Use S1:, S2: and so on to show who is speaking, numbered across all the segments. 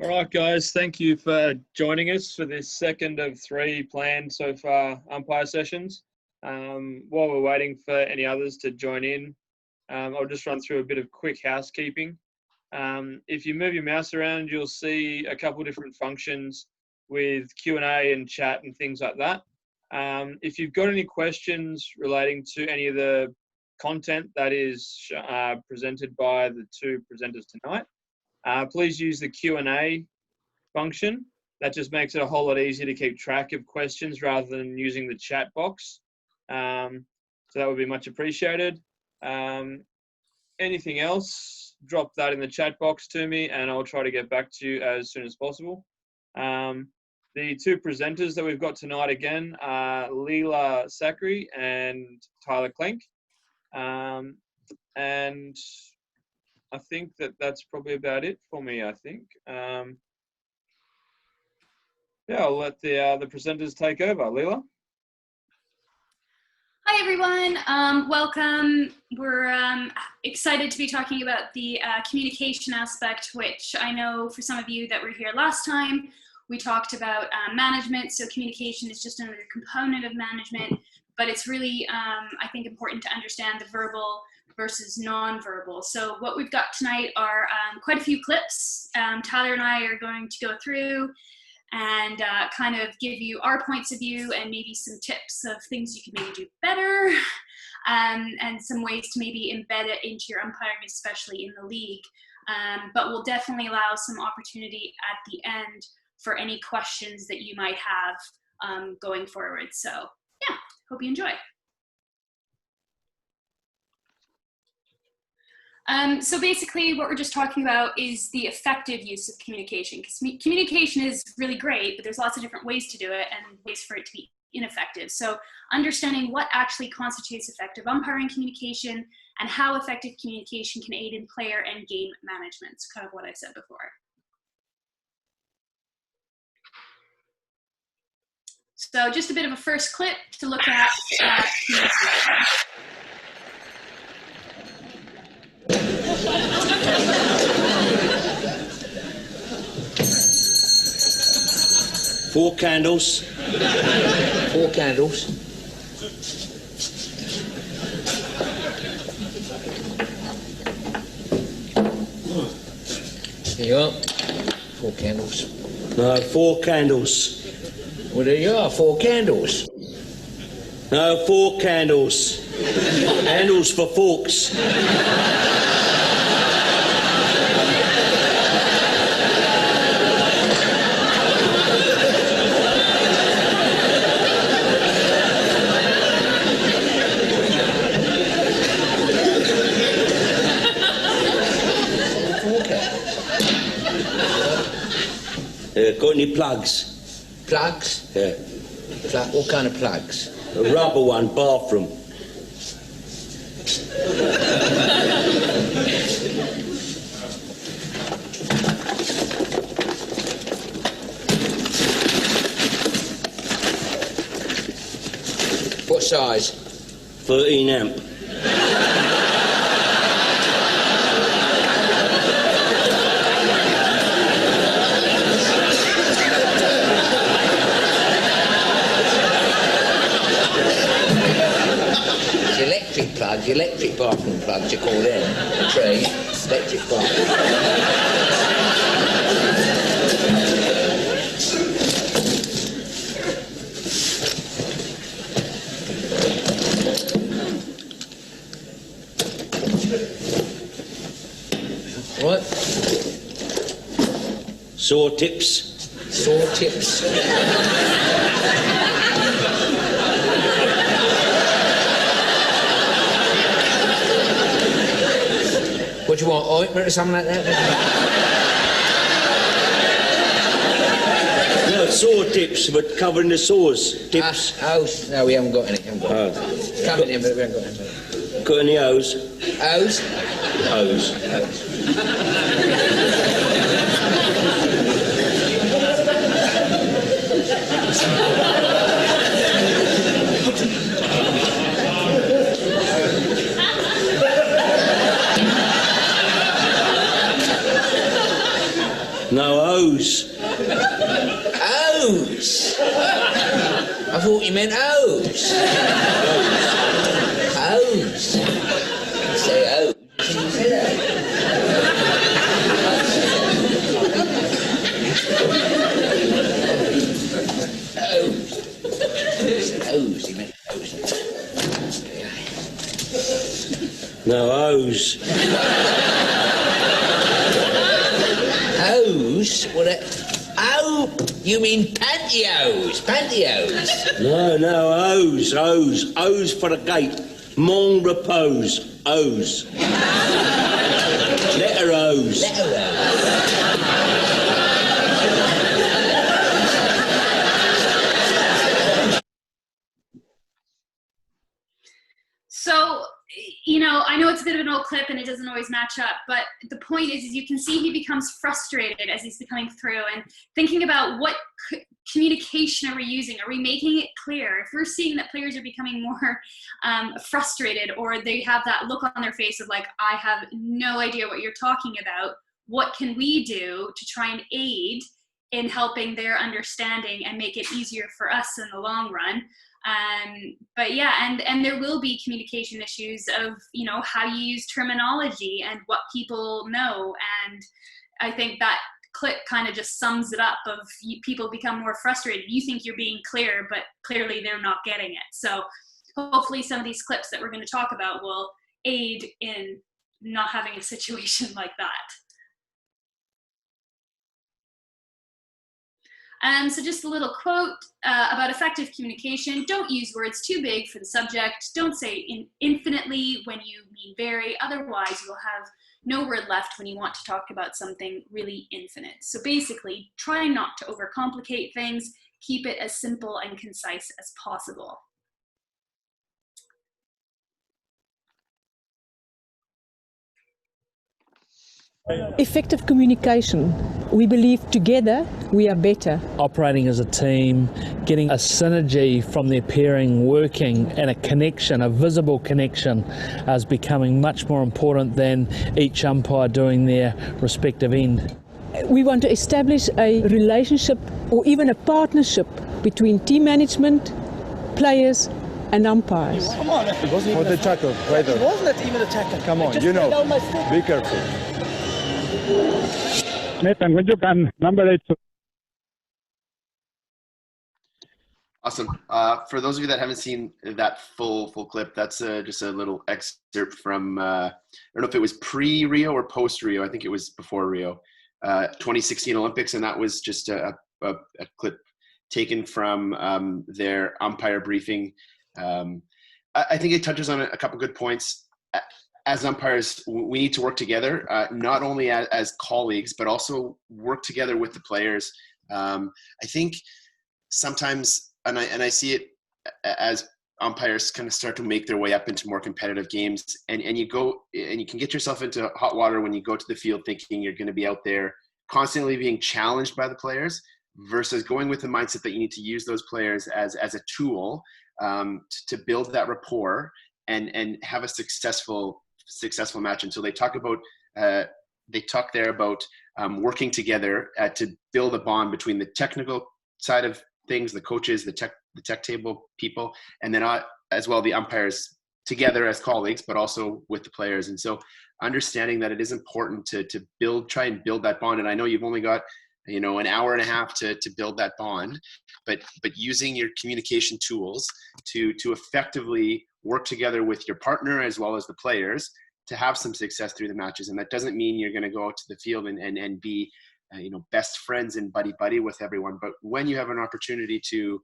S1: All right, guys, thank you for joining us for this second of 3 planned so far umpire sessions. While we're waiting for any others to join in, I'll just run through a bit of quick housekeeping. If you move your mouse around, you'll see a couple different functions with Q&A and chat and things like that. If you've got any questions relating to any of the content that is presented by the 2 presenters tonight, please use the Q&A function. That just makes it a whole lot easier to keep track of questions rather than using the chat box. So that would be much appreciated. Anything else, drop that in the chat box to me and I'll try to get back to you as soon as possible. The 2 presenters that we've got tonight again are Leela Sakri and Tyler Klink. And I think that's probably about it for me, I think. Yeah, I'll let the presenters take over. Leela?
S2: Hi, everyone. Welcome. We're excited to be talking about the communication aspect, which I know for some of you that were here last time, we talked about management. So communication is just another component of management, but it's really, I think, important to understand the verbal versus non-verbal. So what we've got tonight are quite a few clips. Tyler and I are going to go through and kind of give you our points of view and maybe some tips of things you can maybe do better, and some ways to maybe embed it into your umpiring, especially in the league. But we'll definitely allow some opportunity at the end for any questions that you might have going forward. So yeah, hope you enjoy. So basically what we're just talking about is the effective use of communication, because communication is really great, but there's lots of different ways to do it and ways for it to be ineffective. So understanding what actually constitutes effective umpiring communication and how effective communication can aid in player and game management. It's kind of what I said before. So just a bit of a first clip to look at communication.
S3: Four candles.
S4: 4 candles. There you are. 4 candles.
S3: No, 4 candles.
S4: Well, there you are, 4 candles.
S3: No, 4 candles. Handles for forks. Got any plugs?
S4: Plugs?
S3: Yeah.
S4: What kind of plugs?
S3: A rubber one, bathroom.
S4: What size?
S3: 13 amp.
S4: Plugs, electric bathroom plugs, you call them. A tree, electric bathroom. What?
S3: Saw tips.
S4: Saw tips. What do you want, ointment or something like that?
S3: No, saw tips, but covering the saws. Tips.
S4: No, we haven't got any. Coming in, but we haven't got any.
S3: Got any O's?
S4: O's?
S3: O's.
S4: I thought you meant O's. O's. You say O's. You say that. O's. He meant O's.
S3: No, O's.
S4: O's? Oh, you mean pantyhose? Pantyhose?
S3: No, O's. O's for the gate. Mon repose. O's. Letter O's.
S4: Letter O's.
S2: So, you know, I know it's a bit of an old clip and it doesn't always match up, but the point is you can see he becomes frustrated as he's coming through and thinking about what communication are we using? Are we making it clear? If we're seeing that players are becoming more frustrated, or they have that look on their face of like, I have no idea what you're talking about, what can we do to try and aid in helping their understanding and make it easier for us in the long run? But yeah, and there will be communication issues of, you know, how you use terminology and what people know. And I think that clip kind of just sums it up of people become more frustrated. You think you're being clear, but clearly they're not getting it. So hopefully some of these clips that we're going to talk about will aid in not having a situation like that. So just a little quote about effective communication. Don't use words too big for the subject. Don't say infinitely when you mean very. Otherwise, you'll have no word left when you want to talk about something really infinite. So basically, try not to overcomplicate things. Keep it as simple and concise as possible.
S5: Effective communication. We believe together we are better.
S6: Operating as a team, getting a synergy from their pairing working, and a connection, a visible connection, is becoming much more important than each umpire doing their respective end.
S5: We want to establish a relationship or even a partnership between team management, players and umpires.
S7: Come on, it wasn't
S8: For the tackle, right there.
S7: It wasn't even a tackle.
S8: Come on, you know. Be careful.
S9: Nathan, when you can, number 8.
S10: Awesome. For those of you that haven't seen that full clip, that's just a little excerpt from, I don't know if it was pre-Rio or post-Rio. I think it was before Rio, 2016 Olympics. And that was just a clip taken from their umpire briefing. I think it touches on a couple good points. As umpires, we need to work together, not only as colleagues, but also work together with the players. I think sometimes, and I see it as umpires kind of start to make their way up into more competitive games, and you can get yourself into hot water when you go to the field thinking you're going to be out there constantly being challenged by the players, versus going with the mindset that you need to use those players as a tool to build that rapport and have a successful match. And so they talk there about working together to build a bond between the technical side of things, the coaches, the tech table people, and then as well the umpires together as colleagues, but also with the players. And so understanding that it is important to try and build that bond. And I know you've only got an hour and a half to build that bond, but using your communication tools to effectively work together with your partner as well as the players to have some success through the matches. And that doesn't mean you're going to go out to the field and be best friends and buddy with everyone. But when you have an opportunity to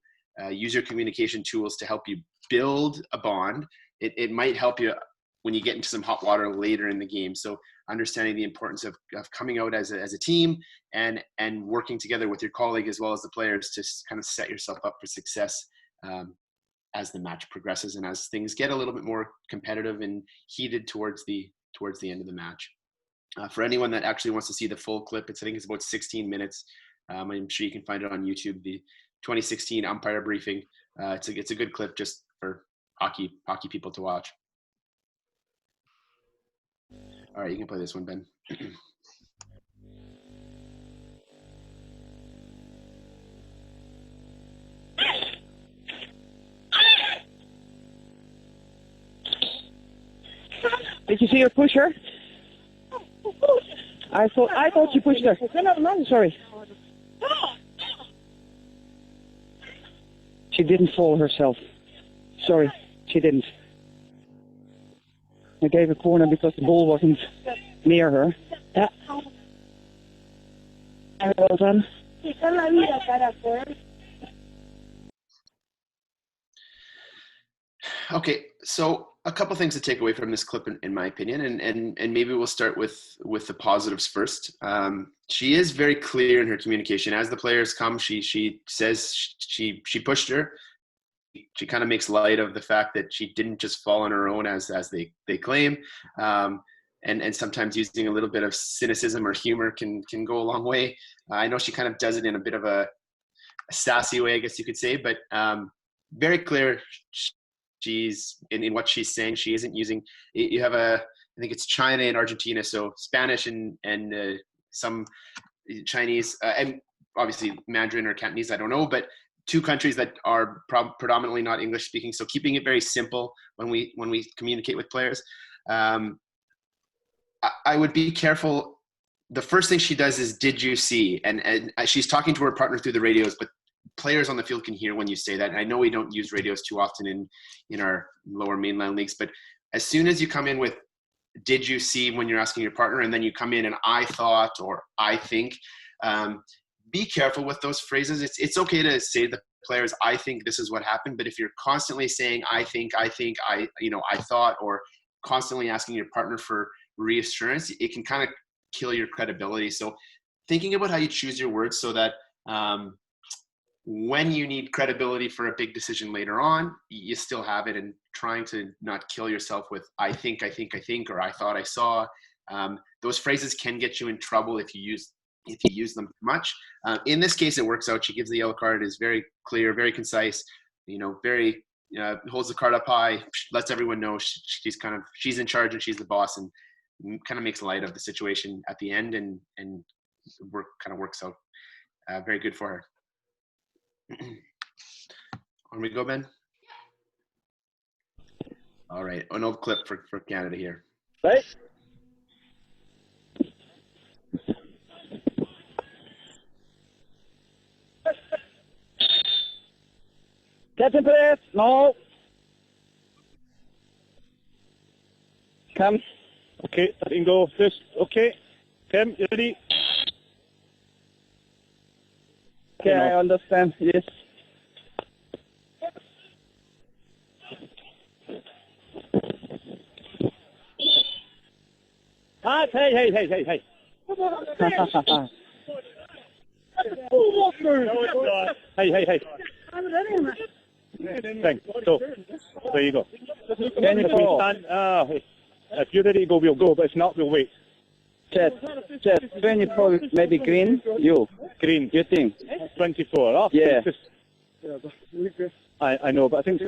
S10: use your communication tools to help you build a bond, it might help you when you get into some hot water later in the game. So understanding the importance of coming out as a team and working together with your colleague as well as the players to kind of set yourself up for success as the match progresses and as things get a little bit more competitive and heated towards the end of the match. For anyone that actually wants to see the full clip, I think it's about 16 minutes. I'm sure you can find it on YouTube, the 2016 umpire briefing. It's a good clip just for hockey people to watch. All right, you can play this one, Ben.
S11: Did you see her push her? I thought you pushed her. Sorry. She didn't fall herself. Sorry, she didn't. I gave a corner because the ball wasn't near her. Yeah. Well done.
S10: Okay, so a couple things to take away from this clip, in my opinion, and maybe we'll start with the positives first. She is very clear in her communication. As the players come, she says she pushed her. She kind of makes light of the fact that she didn't just fall on her own, as they claim, and sometimes using a little bit of cynicism or humor can go a long way. I know she kind of does it in a bit of a sassy way, I guess you could say, but very clear. She's in what she's saying. She isn't using. You have I think it's China and Argentina, so Spanish and some Chinese and obviously Mandarin or Cantonese. I don't know, but two countries that are predominantly not English speaking. So keeping it very simple when we communicate with players. I would be careful. The first thing she does is, "Did you see?" And she's talking to her partner through the radios, but players on the field can hear when you say that. And I know we don't use radios too often in our lower mainland leagues, but as soon as you come in with "Did you see?" when you're asking your partner, and then you come in and "I thought" or "I think," be careful with those phrases. It's okay to say to the players, "I think this is what happened," but if you're constantly saying I think, I thought, or constantly asking your partner for reassurance, it can kind of kill your credibility. So thinking about how you choose your words so that when you need credibility for a big decision later on, you still have it, and trying to not kill yourself with I think, or "I thought I saw." Those phrases can get you in trouble if you use them too much. In this case, it works out. She gives the yellow card, is very clear, very concise, very holds the card up high, lets everyone know she's in charge and she's the boss, and kind of makes light of the situation at the end, and works out very good for her. On we go, Ben. All right, an old clip for Canada here.
S9: Right.
S11: Captain Perez, no. Come.
S9: Okay, I can go first. Okay. Tim, you ready?
S11: Okay, I understand. Yes.
S9: Hey. Hey. Thanks. So, there you go.
S11: Can you call?
S9: If you're ready to go, we'll go, but if not, we'll wait.
S11: Chet, when you call maybe green?
S9: Green.
S11: You think?
S9: 24. Oh,
S11: yeah.
S9: I know, but I think...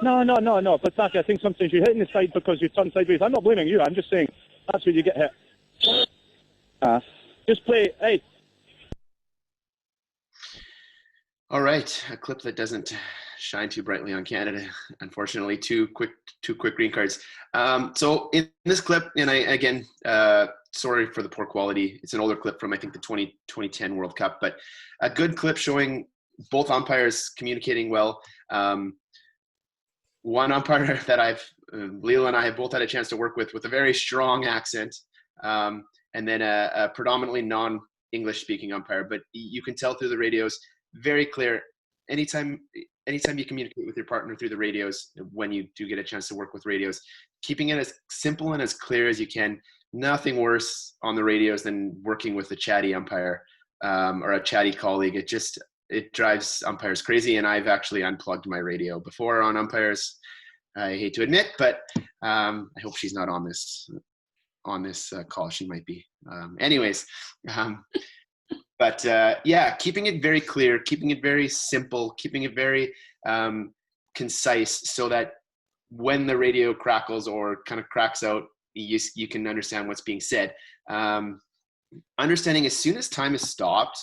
S9: No. But Taki, I think sometimes you're hitting the side because you turn sideways. I'm not blaming you. I'm just saying that's where you get hit. Just play. Hey.
S10: All right, a clip that doesn't shine too brightly on Canada, unfortunately. Two quick green cards. So in this clip, and again, sorry for the poor quality. It's an older clip from, I think, the 2010 World Cup, but a good clip showing both umpires communicating well. One umpire that Lila and I have both had a chance to work with a very strong accent, and then a predominantly non-English speaking umpire, but you can tell through the radios, very clear. Anytime you communicate with your partner through the radios, when you do get a chance to work with radios, keeping it as simple and as clear as you can. Nothing worse on the radios than working with a chatty umpire or a chatty colleague. It drives umpires crazy, and I've actually unplugged my radio before on umpires. I hate to admit, but I hope she's not on this call. She might be. But keeping it very clear, keeping it very simple, keeping it very concise, so that when the radio crackles or kind of cracks out, you can understand what's being said. Understanding as soon as time is stopped,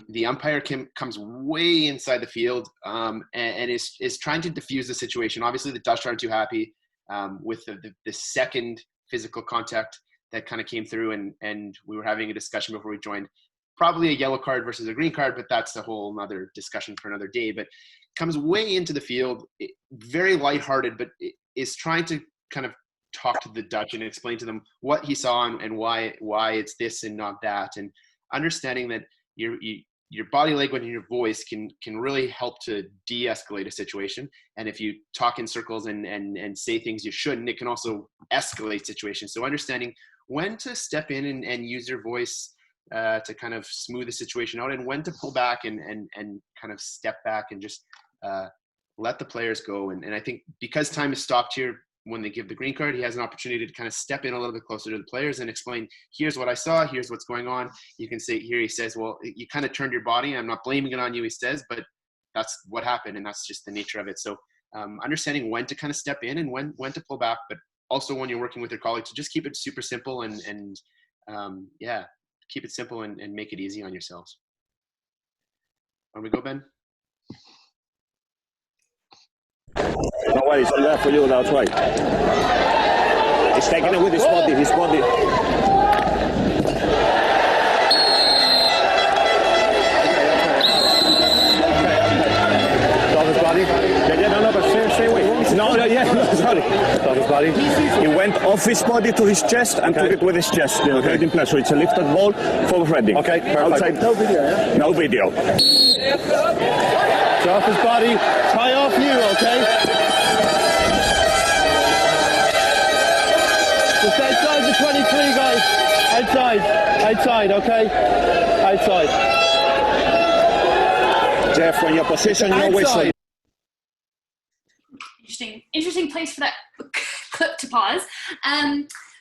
S10: the umpire comes way inside the field and is trying to diffuse the situation. Obviously, the Dutch aren't too happy. with the second physical contact that kind of came through, and we were having a discussion before we joined, probably a yellow card versus a green card, but that's a whole other discussion for another day. But comes way into the field, very lighthearted, but is trying to kind of talk to the Dutch and explain to them what he saw and why it's this and not that, and understanding that your body language and your voice can really help to de-escalate a situation. And if you talk in circles and say things you shouldn't, it can also escalate situations. So understanding when to step in and use your voice to kind of smooth the situation out, and when to pull back and kind of step back and just let the players go. And I think because time is stopped here, when they give the green card, he has an opportunity to kind of step in a little bit closer to the players and explain, here's what I saw, here's what's going on. You can say, here he says, well, you kind of turned your body. I'm not blaming it on you, he says, but that's what happened, and that's just the nature of it. So understanding when to kind of step in and when to pull back, but also when you're working with your colleagues, to just keep it super simple and keep it simple and make it easy on yourselves. On we go, Ben?
S8: No worries, I'm there for you, that's right. He's taking it with his body, Stop his body. No, but stay away. No, sorry. Stop his body. He went off his body to his chest and took it with his chest. Okay. In place. So it's a lifted ball for Reading. Okay, perfect. Outside. No video, yeah? No video.
S7: So off his body, tie off you, okay? Just outside the 23, guys. Outside, okay? Outside.
S8: Jeff, when you're positioned, your whistle.
S2: Interesting place for that clip to pause.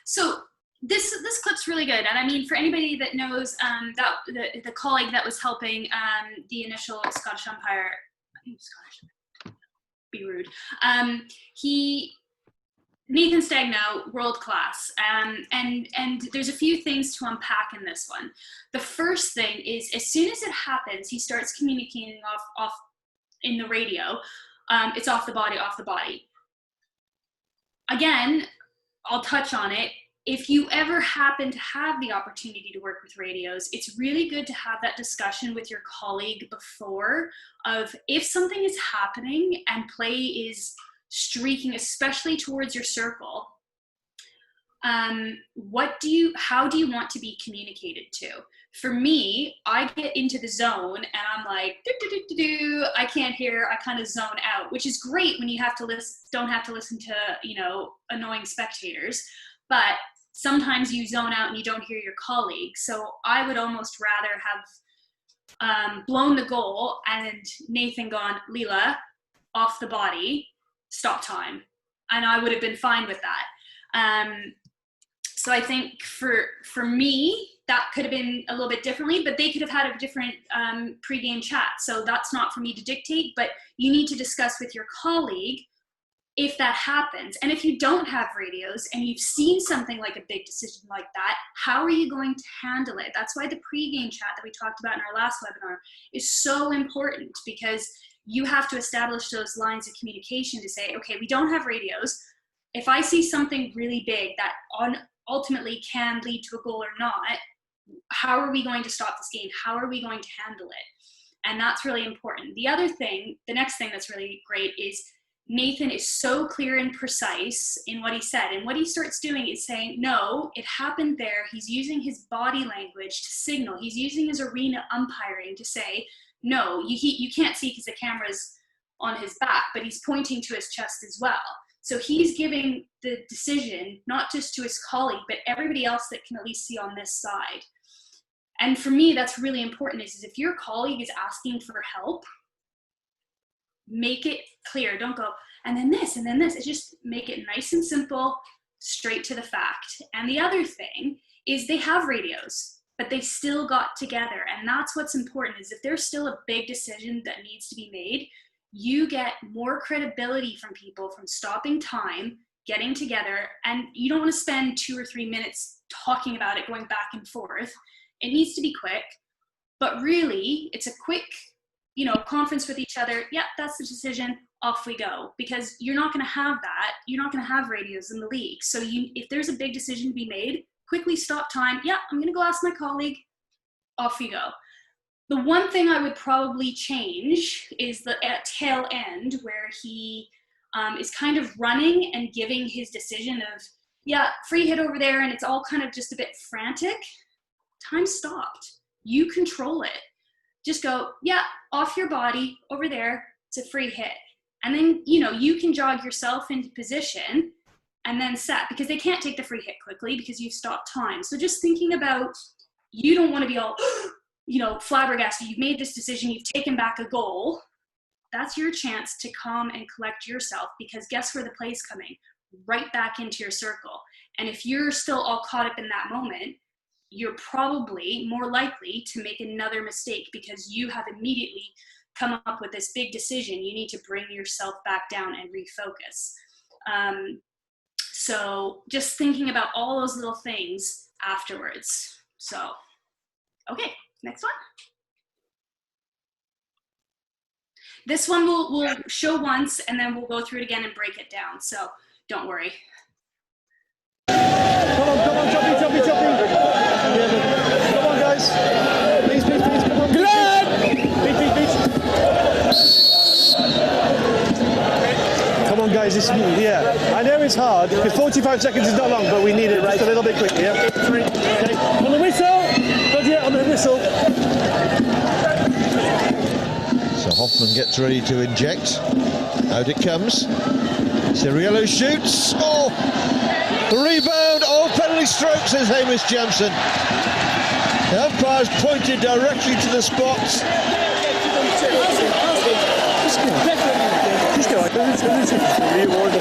S2: So this clip's really good, and I mean, for anybody that knows that the colleague that was helping the initial Scottish umpire, I think Scottish, be rude. Nathan Stagnow, world class, and there's a few things to unpack in this one. The first thing is, as soon as it happens, he starts communicating off in the radio. It's off the body. Again, I'll touch on it. If you ever happen to have the opportunity to work with radios, it's really good to have that discussion with your colleague before, of if something is happening and play is streaking, especially towards your circle, how do you want to be communicated to? For me, I get into the zone and I'm like, I can't hear, I kind of zone out, which is great when you don't have to listen to, annoying spectators, but sometimes you zone out and you don't hear your colleague. So I would almost rather have blown the goal and Nathan gone, Leela, off the body, stop time. And I would have been fine with that. So I think for me, that could have been a little bit differently, but they could have had a different pre-game chat. So that's not for me to dictate, but you need to discuss with your colleague if that happens. And if you don't have radios and you've seen something like a big decision like that, how are you going to handle it? That's why the pre-game chat that we talked about in our last webinar is so important, because you have to establish those lines of communication to say, okay, we don't have radios. If I see something really big that ultimately can lead to a goal or not, how are we going to stop this game? How are we going to handle it? And that's really important. The next thing that's really great is Nathan is so clear and precise in what he said. And what he starts doing is saying, no, it happened there. He's using his body language to signal. He's using his arena umpiring to say, no, you can't see because the camera's on his back, but he's pointing to his chest as well. So he's giving the decision, not just to his colleague, but everybody else that can at least see on this side. And for me, that's really important, is if your colleague is asking for help, make it clear. Don't go, and then this, and then this. It's just make it nice and simple, straight to the fact. And the other thing is they have radios, but they still got together. And that's what's important, is if there's still a big decision that needs to be made, you get more credibility from people from stopping time, getting together, and you don't want to spend 2 or 3 minutes talking about it, going back and forth. It needs to be quick, but really it's a quick, conference with each other. Yeah, that's the decision. off we go, because you're not going to have that. You're not going to have radios in the league. So if there's a big decision to be made, quickly stop time. Yeah, I'm going to go ask my colleague. Off you go. The one thing I would probably change is the tail end where he is kind of running and giving his decision of, yeah, free hit over there, and it's all kind of just a bit frantic. Time stopped. You control it. Just go, yeah, off your body over there. It's a free hit. And then, you can jog yourself into position and then set, because they can't take the free hit quickly because you've stopped time. So just thinking about, you don't want to be all, flabbergasted. You've made this decision. You've taken back a goal. That's your chance to calm and collect yourself, because guess where the play's coming? Right back into your circle. And if you're still all caught up in that moment, you're probably more likely to make another mistake, because you have immediately come up with this big decision. You need to bring yourself back down and refocus. So just thinking about all those little things afterwards. So, okay, next one. This one we'll show once, and then we'll go through it again and break it down. So don't worry.
S7: Come on, jumpy. Come on, guys. Please, come on. Glenn! Beach. Come on, guys. I know it's hard, because 45 seconds is not long, but we need it just a little bit quicker, yeah? Okay. On the whistle. Not yet, on the whistle.
S12: So Hoffman gets ready to inject. Out it comes. Ciriello shoots. Oh! The rebound. Oh, penalty stroke, says Hamish Jansen. The umpire's pointed directly to the spots.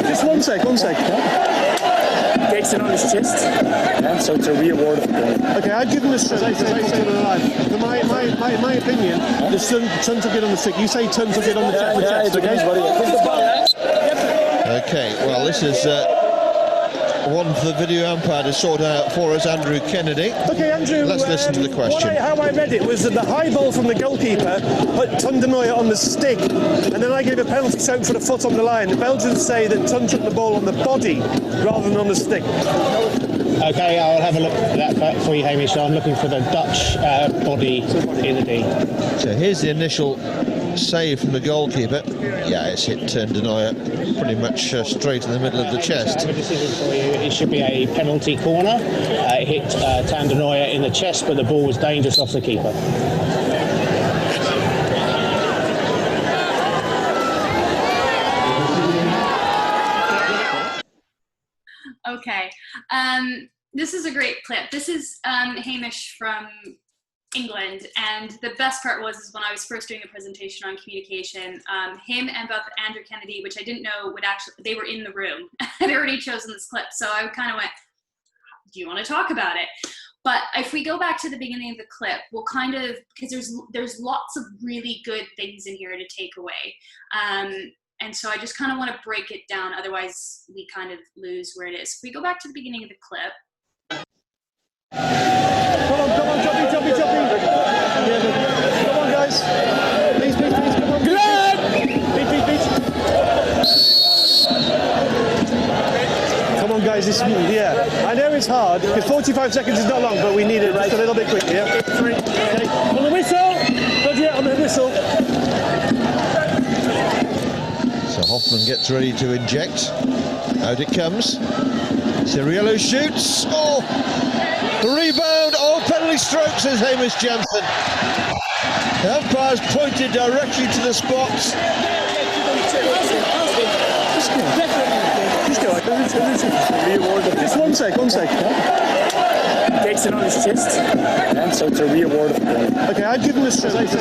S7: Just one sec.
S11: Takes it on his chest, so it's a rear ward.
S7: Okay, I'd give him a straight. My opinion, the Ton took it on the stick. You say Ton took it on the chest.
S12: Okay, well, this is one for the video umpire to sort out for us, Andrew Kennedy.
S7: Okay, Andrew.
S12: Let's listen to the question.
S7: How I read it was that the high ball from the goalkeeper put Ton de Nooijer on the stick, and then I gave a penalty shout for the foot on the line. The Belgians say that Ton took the ball on the body rather than on the stick.
S13: Okay, I'll have a look at that for you, Hamish. I'm looking for the Dutch body in the D.
S12: So here's the initial save from the goalkeeper. Yeah, it's hit Ton de Nooijer pretty much straight in the middle of the chest.
S13: I have a decision for you. It should be a penalty corner. It hit Ton de Nooijer in the chest, but the ball was dangerous off the keeper.
S2: Okay, this is a great clip. This is Hamish from England, and the best part was when I was first doing a presentation on communication, him and both Andrew Kennedy, which I didn't know they were in the room. I'd already chosen this clip, so I kind of went, do you want to talk about it? But if we go back to the beginning of the clip, we'll kind of, because there's lots of really good things in here to take away. And so I just kind of want to break it down, otherwise we kind of lose where it is. If we go back to the beginning of the clip.
S7: Come on, jumpy. Come on, guys. Please, come on. Glenn! Beach. Come on, guys. I know it's hard, because 45 seconds is not long, but we need it just a little bit quicker, yeah? Okay. On the whistle. Not yet, on the whistle.
S12: So Hoffman gets ready to inject. Out it comes. Ciriello shoots. Oh! The rebound. Oh, penalty stroke, says Hamish Jansen. The umpire's pointed directly to the spots.
S7: Just one sec.
S11: Takes it on his chest, so it's a rear ward.
S7: Okay, I'd give him a straight.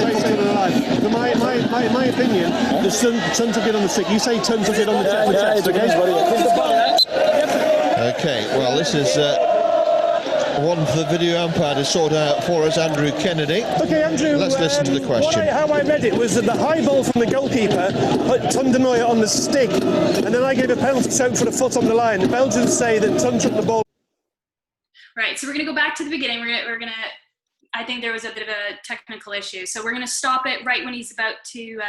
S7: My opinion, the Ton took it on the stick. You say Ton took it on the chest.
S12: Okay, well, this is one for the video umpire to sort out for us, Andrew Kennedy.
S7: Okay, Andrew.
S12: Let's listen to the question.
S7: How I read it was that the high ball from the goalkeeper put Ton de Nooijer on the stick, and then I gave a penalty shout for the foot on the line. The Belgians say that Ton took the ball.
S2: Right, so we're going to go back to the beginning. We're going to, I think there was a bit of a technical issue. So we're going to stop it right when he's about to,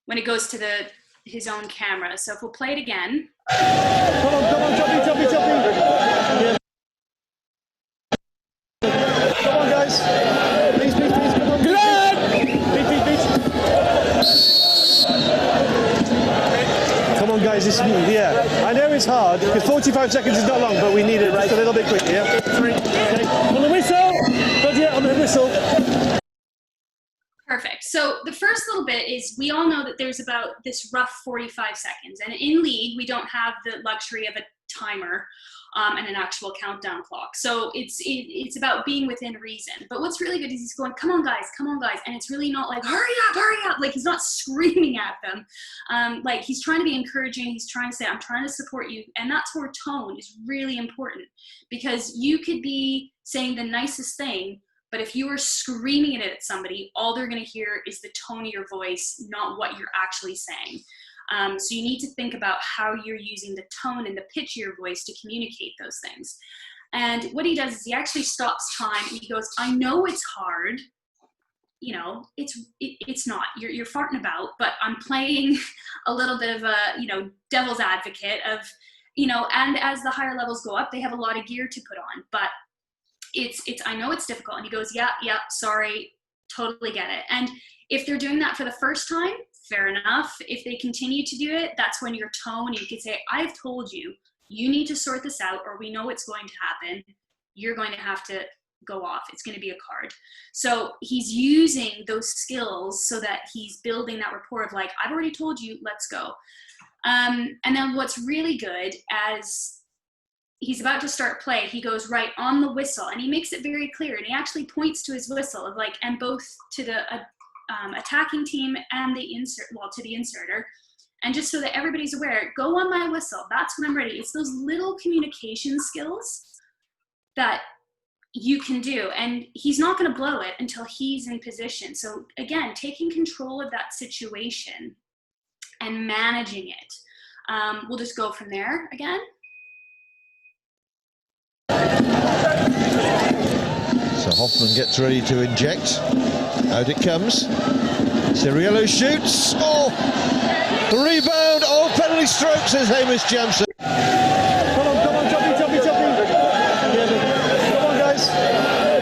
S2: when it goes to the his own camera. So if we'll play it again.
S7: Come on, choppy. Yeah. Come on, guys. Please, come on. Beach. Come on, guys. Yeah. I know it's hard, because 45 seconds is not long, but we need it just a little bit quicker, yeah? Okay. On the whistle. Not yet, on the whistle.
S2: Perfect. So the first little bit is we all know that there's about this rough 45 seconds. And in league, we don't have the luxury of a timer and an actual countdown clock. So it's about being within reason. But what's really good is he's going, come on, guys. And it's really not like, hurry up. Like, he's not screaming at them. Like, he's trying to be encouraging. He's trying to say, I'm trying to support you. And that's where tone is really important, because you could be saying the nicest thing, but if you are screaming it at somebody, all they're going to hear is the tone of your voice, not what you're actually saying. So you need to think about how you're using the tone and the pitch of your voice to communicate those things. And what he does is he actually stops time and he goes, I know it's hard. You know, it's not. You're farting about, but I'm playing a little bit of a, devil's advocate of, and as the higher levels go up, they have a lot of gear to put on, but I know it's difficult. And he goes, yeah, sorry, totally get it. And if they're doing that for the first time, fair enough. If they continue to do it, that's when your tone, you could say, I've told you, you need to sort this out, or we know it's going to happen. You're going to have to go off. It's going to be a card. So he's using those skills so that he's building that rapport of like, I've already told you, let's go. And then what's really good, as he's about to start play, he goes right on the whistle, and he makes it very clear, and he actually points to his whistle of like, and both to the attacking team and to the inserter, and just so that everybody's aware, go on my whistle, that's when I'm ready. It's those little communication skills that you can do, and he's not going to blow it until he's in position. So again, taking control of that situation and managing it. We'll just go from there again.
S12: So Hoffman gets ready to inject. Out it comes. Ciriello shoots. Oh! The rebound. Oh, penalty stroke, says Hamish Jamson.
S7: Come on, choppy. Yeah, come on, guys.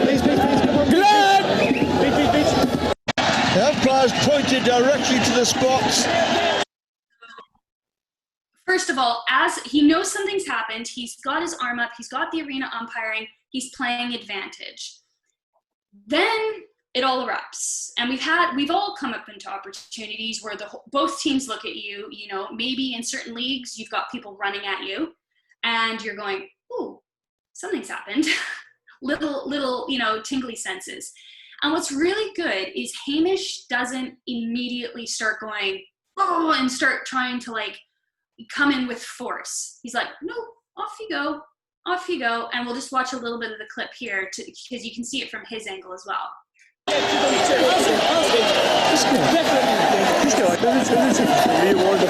S7: Please, come on. Beach.
S12: The umpire's pointed directly to the spots.
S2: First of all, as he knows something's happened, he's got his arm up, he's got the arena umpiring, he's playing advantage. Then it all erupts. And we've all come up into opportunities where both teams look at you, maybe in certain leagues, you've got people running at you and you're going, ooh, something's happened. little, tingly senses. And what's really good is Hamish doesn't immediately start going, oh, and start trying to like, come in with force. He's like, no, off you go. And we'll just watch a little bit of the clip here because you can see it from his angle as well.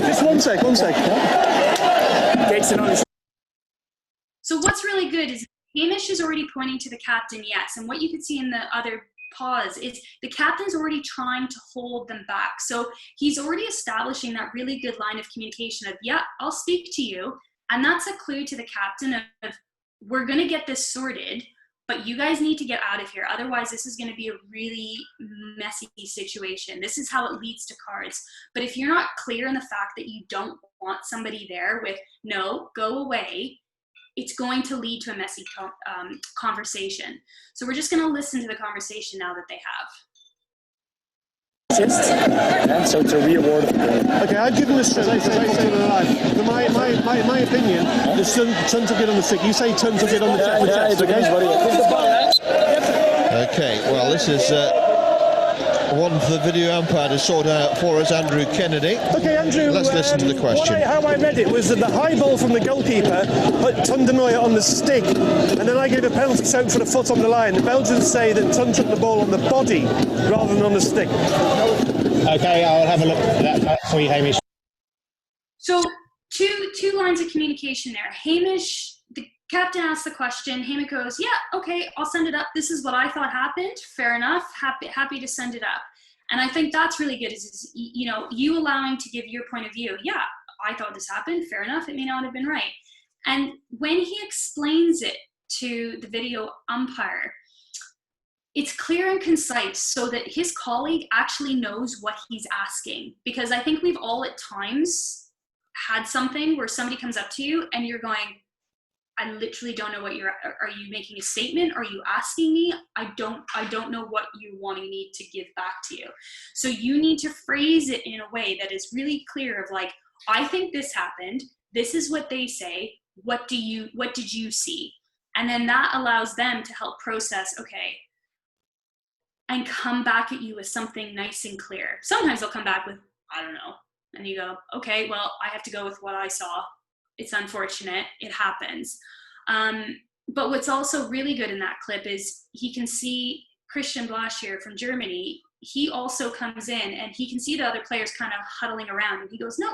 S7: Just one sec.
S2: So what's really good is Hamish is already pointing to the captain, yes. And what you could see in the other pause is the captain's already trying to hold them back. So he's already establishing that really good line of communication of, yeah, I'll speak to you. And that's a clue to the captain of we're going to get this sorted, but you guys need to get out of here. Otherwise, this is going to be a really messy situation. This is how it leads to cards. But if you're not clear in the fact that you don't want somebody there with, no, go away, it's going to lead to a messy conversation. So we're just going to listen to the conversation now that they have.
S11: So it's a reward.
S7: Okay, I'd give him a straight on the line. My opinion, the Sun took it on the stick. You say Sun took it on the chest.
S12: Okay, well, this is one for the video umpire to sort out for us, Andrew Kennedy.
S7: Okay, Andrew.
S12: Let's listen to the question.
S7: How I read it was that the high ball from the goalkeeper put Tundenoya on the stick, and then I gave a penalty soak for the foot on the line. The Belgians say that Tun took the ball on the body rather than on the stick.
S13: Okay, I'll have a look at that for you, Hamish.
S2: So two lines of communication there. Hamish, the captain asks the question. Hamish goes, yeah, okay, I'll send it up. This is what I thought happened. Fair enough. Happy to send it up. And I think that's really good is, you know, you allowing to give your point of view. Yeah, I thought this happened. Fair enough. It may not have been right. And when he explains it to the video umpire, it's clear and concise so that his colleague actually knows what he's asking. Because I think we've all at times had something where somebody comes up to you and you're going, I literally don't know what are you making a statement? Are you asking me? I don't know what you're wanting me to give back to you. So you need to phrase it in a way that is really clear of like, I think this happened. This is what they say. What did you see? And then that allows them to help process, okay, and come back at you with something nice and clear. Sometimes they'll come back with, I don't know. And you go, okay, well, I have to go with what I saw. It's unfortunate. It happens. But what's also really good in that clip is he can see Christian Blasch here from Germany. He also comes in and he can see the other players kind of huddling around. And he goes, no,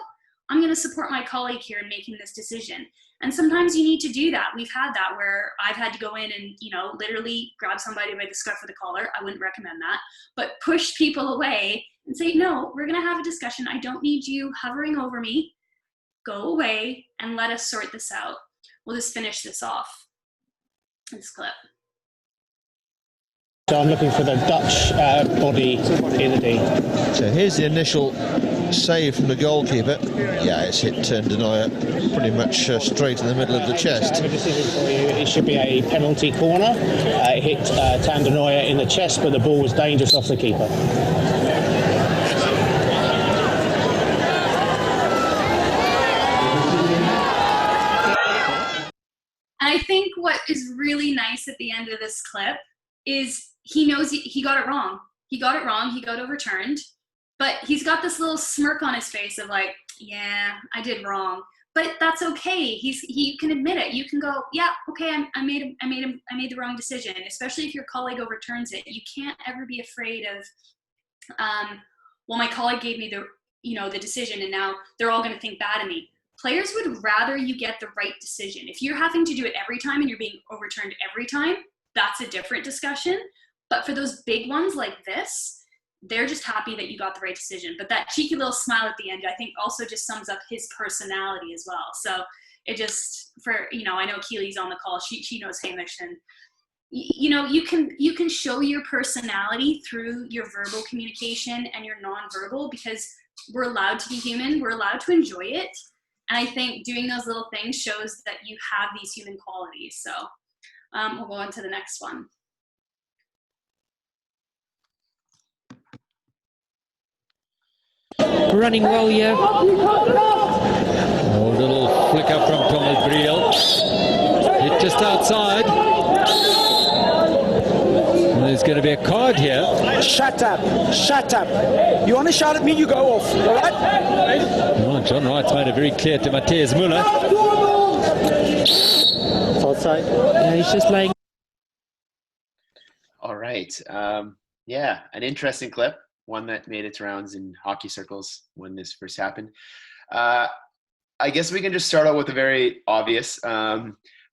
S2: I'm going to support my colleague here in making this decision. And sometimes you need to do that. We've had that where I've had to go in and, you know, literally grab somebody by the scruff of the collar. I wouldn't recommend that. But push people away and say, no, we're going to have a discussion. I don't need you hovering over me. Go away and let us sort this out. We'll just finish this off. This clip.
S13: So I'm looking for the Dutch body in the D.
S12: So here's the initial save from the goalkeeper. Yeah, it's hit Denier pretty much straight in the middle of the chest.
S13: I have a decision for you. It should be a penalty corner. It hit Denier in the chest, but the ball was dangerous off the keeper.
S2: I think what is really nice at the end of this clip is he knows he got it wrong. He got it wrong. He got overturned. But he's got this little smirk on his face of like, yeah, I did wrong. But that's okay. He can admit it. You can go, yeah, okay, I made the wrong decision. Especially if your colleague overturns it. You can't ever be afraid of, well, my colleague gave me the decision, and now they're all going to think bad of me. Players would rather you get the right decision. If you're having to do it every time and you're being overturned every time, that's a different discussion. But for those big ones like this, they're just happy that you got the right decision. But that cheeky little smile at the end, I think also just sums up his personality as well. So it just, I know Keely's on the call. She knows Hamish, and you can show your personality through your verbal communication and your nonverbal, because we're allowed to be human. We're allowed to enjoy it. And I think doing those little things shows that you have these human qualities. So we'll go on to the next one.
S14: Running well here. Oh, little flicker from Thomas Briel. Hit just outside. And there's going to be a card here.
S11: Shut up. Shut up. You want to shout at me, you go off. All right?
S14: Oh, John Wright's made it very clear to Matthias Müller.
S11: It's outside.
S14: Yeah, he's just laying.
S10: All right. Yeah, an interesting clip. One that made its rounds in hockey circles when this first happened. I guess we can just start out with the very obvious.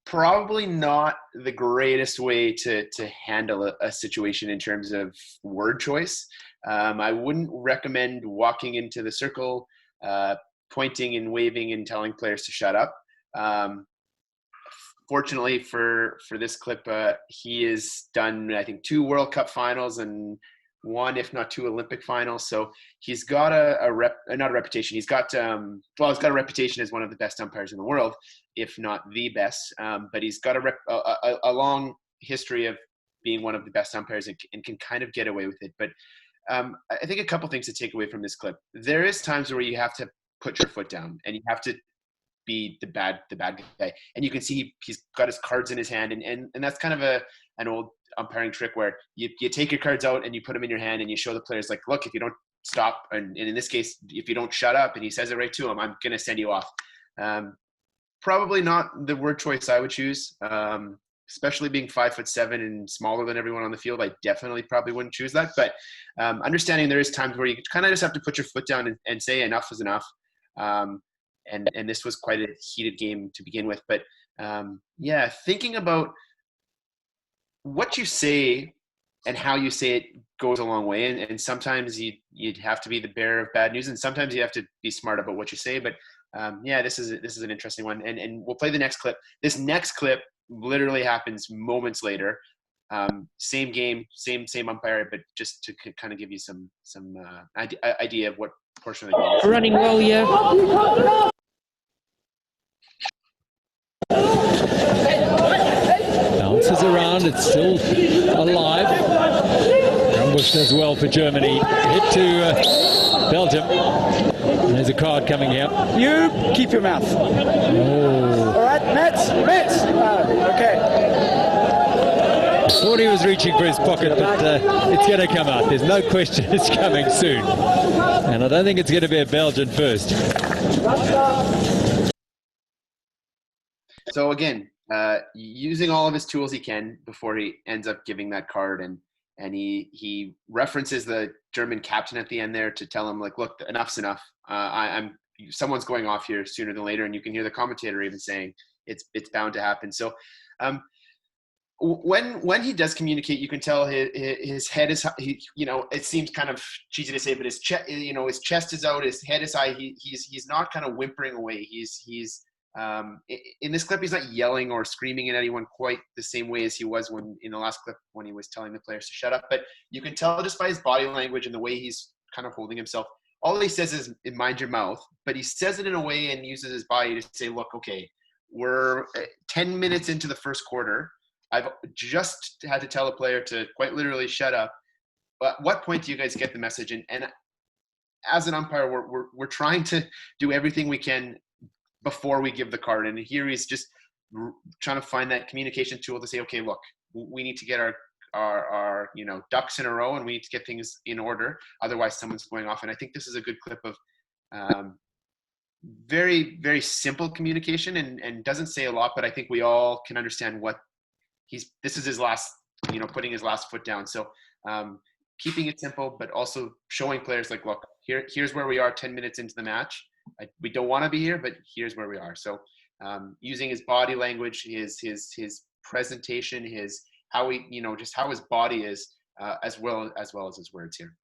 S10: Probably not the greatest way to handle a situation in terms of word choice. I wouldn't recommend walking into the circle, pointing and waving and telling players to shut up. Fortunately for this clip, he has done, I think, 2 World Cup finals and 1, if not 2, Olympic finals. So he's got not a reputation. He's got he's got a reputation as one of the best umpires in the world, if not the best. But he's got a long history of being one of the best umpires and can kind of get away with it. But I think a couple things to take away from this clip. There is times where you have to put your foot down and you have to be the bad guy. And you can see he's got his cards in his hand, and that's kind of an old umpiring trick where you take your cards out and you put them in your hand and you show the players, like, look, if you don't stop, and in this case, if you don't shut up, and he says it right to him, I'm going to send you off. Probably not the word choice I would choose, especially being 5'7" and smaller than everyone on the field. I definitely probably wouldn't choose that. But understanding there is times where you kind of just have to put your foot down and say enough is enough. And this was quite a heated game to begin with. But thinking about what you say and how you say it goes a long way. And sometimes you'd have to be the bearer of bad news, and sometimes you have to be smart about what you say. But this is an interesting one, and we'll play the next clip. This next clip literally happens moments later. Same game, same umpire, but just to kind of give you some idea of what portion of the game is.
S14: Running well here. Bounces around, it's still alive. Rumbush does well for Germany. Hit to Belgium. There's a card coming here.
S11: You keep your mouth.
S14: Oh.
S11: All right, Mets. Okay.
S14: Thought he was reaching for his pocket, but it's going to come out. There's no question it's coming soon. And I don't think it's going to be a Belgian first.
S10: So again, using all of his tools he can before he ends up giving that card, and he references the German captain at the end there to tell him, like, look, enough's enough. Someone's going off here sooner than later, and you can hear the commentator even saying it's bound to happen. So when he does communicate, you can tell his head is, it seems kind of cheesy to say, but his chest is out, his head is high. He's not kind of whimpering away. He's in this clip, he's not yelling or screaming at anyone quite the same way as he was in the last clip when he was telling the players to shut up. But you can tell just by his body language and the way he's kind of holding himself. All he says is mind your mouth, but he says it in a way and uses his body to say, look, okay, we're 10 minutes into the first quarter. I've just had to tell a player to quite literally shut up. But at what point do you guys get the message? And as an umpire, we're trying to do everything we can before we give the card. And here he's just trying to find that communication tool to say, okay, look, we need to get our ducks in a row, and we need to get things in order. Otherwise, someone's going off. And I think this is a good clip of very, very simple communication and doesn't say a lot, but I think we all can understand what this is his last, putting his last foot down. So keeping it simple, but also showing players like, look, here's where we are 10 minutes into the match. We don't want to be here, but here's where we are. So using his body language, his presentation, how his body is, as well as his words here.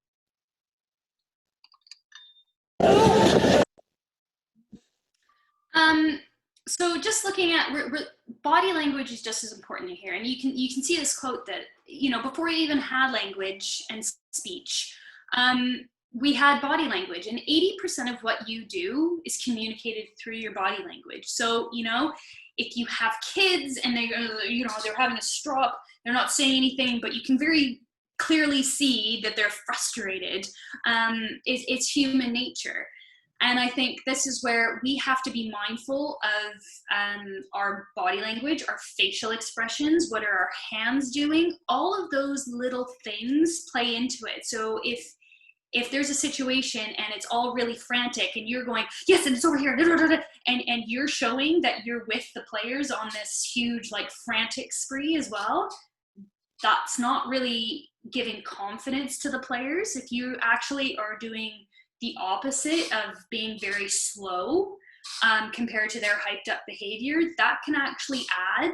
S2: So just looking at body language is just as important here, and you can see this quote that before you even had language and speech, we had body language, and 80% of what you do is communicated through your body language. So if you have kids and they're having a straw, they're not saying anything, but you can very clearly see that they're frustrated. It's human nature. And I think this is where we have to be mindful of our body language, our facial expressions, what are our hands doing? All of those little things play into it. So if there's a situation and it's all really frantic and you're going, yes, and it's over here, and you're showing that you're with the players on this huge, frantic spree as well, that's not really giving confidence to the players. If you actually are doing the opposite of being very slow compared to their hyped up behavior, that can actually add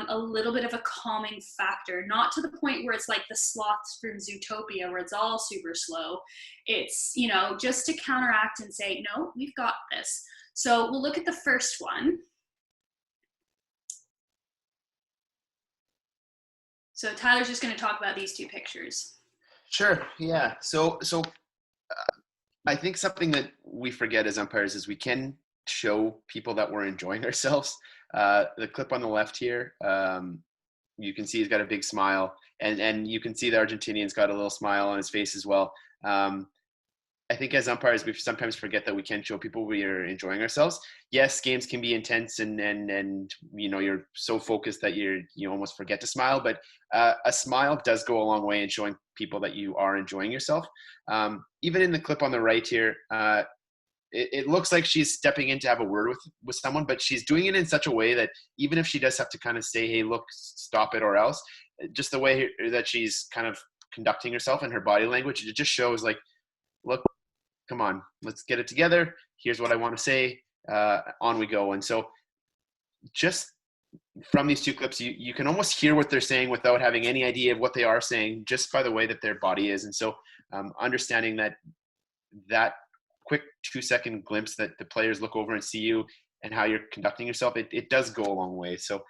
S2: a little bit of a calming factor, not to the point where it's like the sloths from Zootopia where it's all super slow. It's, just to counteract and say, no, we've got this. So we'll look at the first one. So Tyler's just going to talk about these two pictures.
S10: Sure. Yeah. So I think something that we forget as umpires is we can show people that we're enjoying ourselves. The clip on the left here, you can see he's got a big smile, and you can see the Argentinian's got a little smile on his face as well. I think as umpires, we sometimes forget that we can show people we are enjoying ourselves. Yes, games can be intense and you're so focused that you almost forget to smile, but a smile does go a long way in showing people that you are enjoying yourself. Even in the clip on the right here, it looks like she's stepping in to have a word with someone, but she's doing it in such a way that even if she does have to kind of say, hey, look, stop it or else, just the way that she's kind of conducting herself and her body language, it just shows like, look, come on, let's get it together. Here's what I want to say. On we go. And so just from these two clips, you can almost hear what they're saying without having any idea of what they are saying, just by the way that their body is. And so understanding that quick 2-second glimpse that the players look over and see you and how you're conducting yourself, it does go a long way. So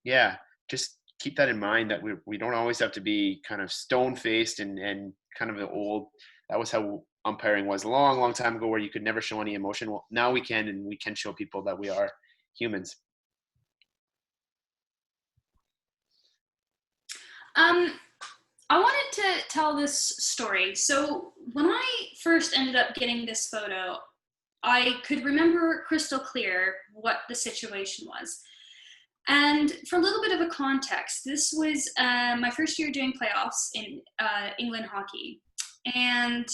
S10: yeah, just keep that in mind, that we don't always have to be kind of stone-faced and kind of the old, that was how umpiring was a long, long time ago, where you could never show any emotion. Well, now we can, and we can show people that we are humans.
S2: I wanted to tell this story. So when I first ended up getting this photo, I could remember crystal clear what the situation was. And for a little bit of a context, this was my first year doing playoffs in England hockey. And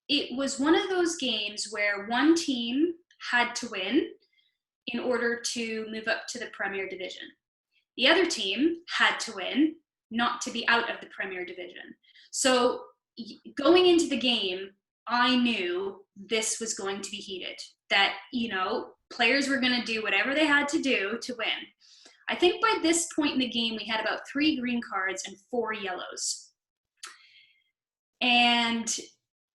S2: it was one of those games where one team had to win in order to move up to the Premier Division. The other team had to win not to be out of the Premier Division. So going into the game, I knew this was going to be heated, that, players were going to do whatever they had to do to win. I think by this point in the game, we had about 3 green cards and 4 yellows. And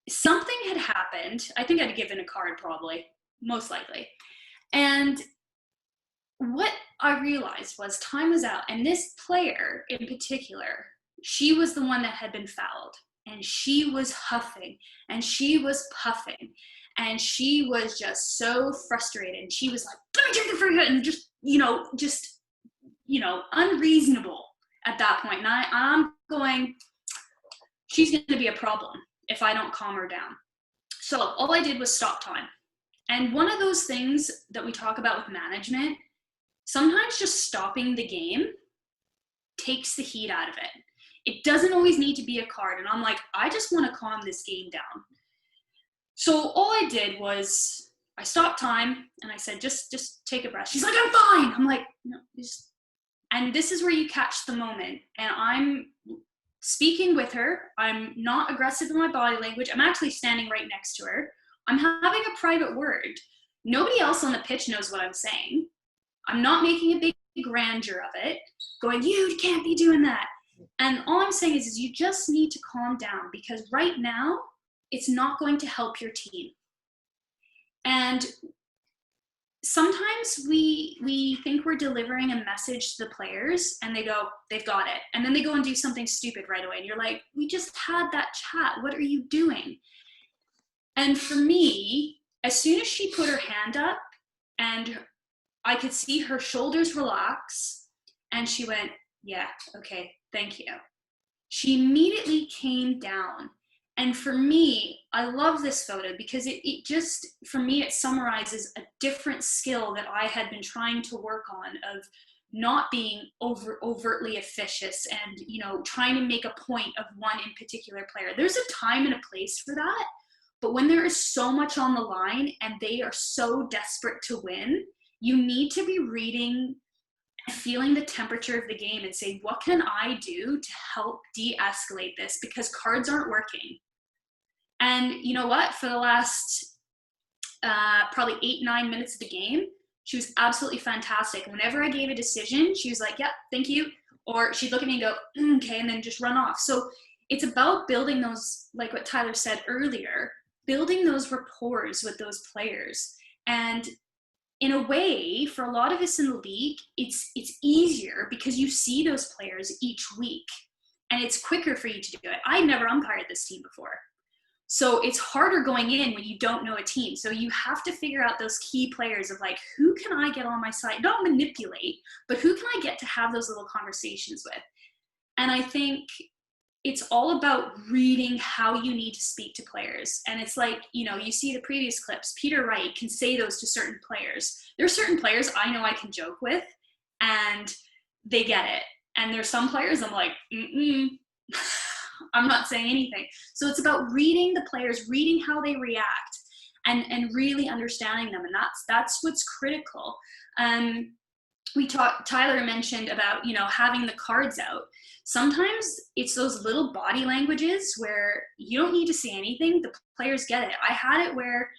S2: something had happened. I think I'd given a card probably, most likely. And what I realized was time was out. And this player in particular, she was the one that had been fouled. And she was huffing and she was puffing. And she was just so frustrated. And she was like, let me take the free hit, and just unreasonable at that point. And I'm going, she's going to be a problem if I don't calm her down. So all I did was stop time. And one of those things that we talk about with management, sometimes just stopping the game takes the heat out of it. It doesn't always need to be a card. And I'm like, I just want to calm this game down. So all I did was I stopped time and I said, just take a breath. She's like, I'm fine. I'm like, no, just. And this is where you catch the moment. And I'm speaking with her. I'm not aggressive in my body language. I'm actually standing right next to her. I'm having a private word. Nobody else on the pitch knows what I'm saying. I'm not making a big grandeur of it, going, you can't be doing that. And all I'm saying is you just need to calm down, because right now it's not going to help your team. And sometimes we think we're delivering a message to the players and they go, they've got it. And then they go and do something stupid right away. And you're like, we just had that chat. What are you doing? And for me, as soon as she put her hand up and I could see her shoulders relax and she went, yeah, okay, thank you. She immediately came down. And for me, I love this photo because it just, for me, it summarizes a different skill that I had been trying to work on, of not being overtly officious and, trying to make a point of one in particular player. There's a time and a place for that. But when there is so much on the line and they are so desperate to win, you need to be reading and feeling the temperature of the game and say, what can I do to help de-escalate this? Because cards aren't working. And you know what? For the last probably 8-9 minutes of the game, she was absolutely fantastic. Whenever I gave a decision, she was like, yep, thank you. Or she'd look at me and go, okay, and then just run off. So it's about building those, like what Tyler said earlier, building those rapports with those players. And in a way, for a lot of us in the league, it's easier because you see those players each week and it's quicker for you to do it. I never umpired this team before. So it's harder going in when you don't know a team. So you have to figure out those key players of like, who can I get on my side? Not manipulate, but who can I get to have those little conversations with? And I think it's all about reading how you need to speak to players. And it's like, you see the previous clips, Peter Wright can say those to certain players. There are certain players I know I can joke with and they get it. And there's some players I'm like, I'm not saying anything. So it's about reading the players, reading how they react and really understanding them. And that's what's critical. Tyler mentioned about, having the cards out. Sometimes it's those little body languages where you don't need to say anything. The players get it. I had it where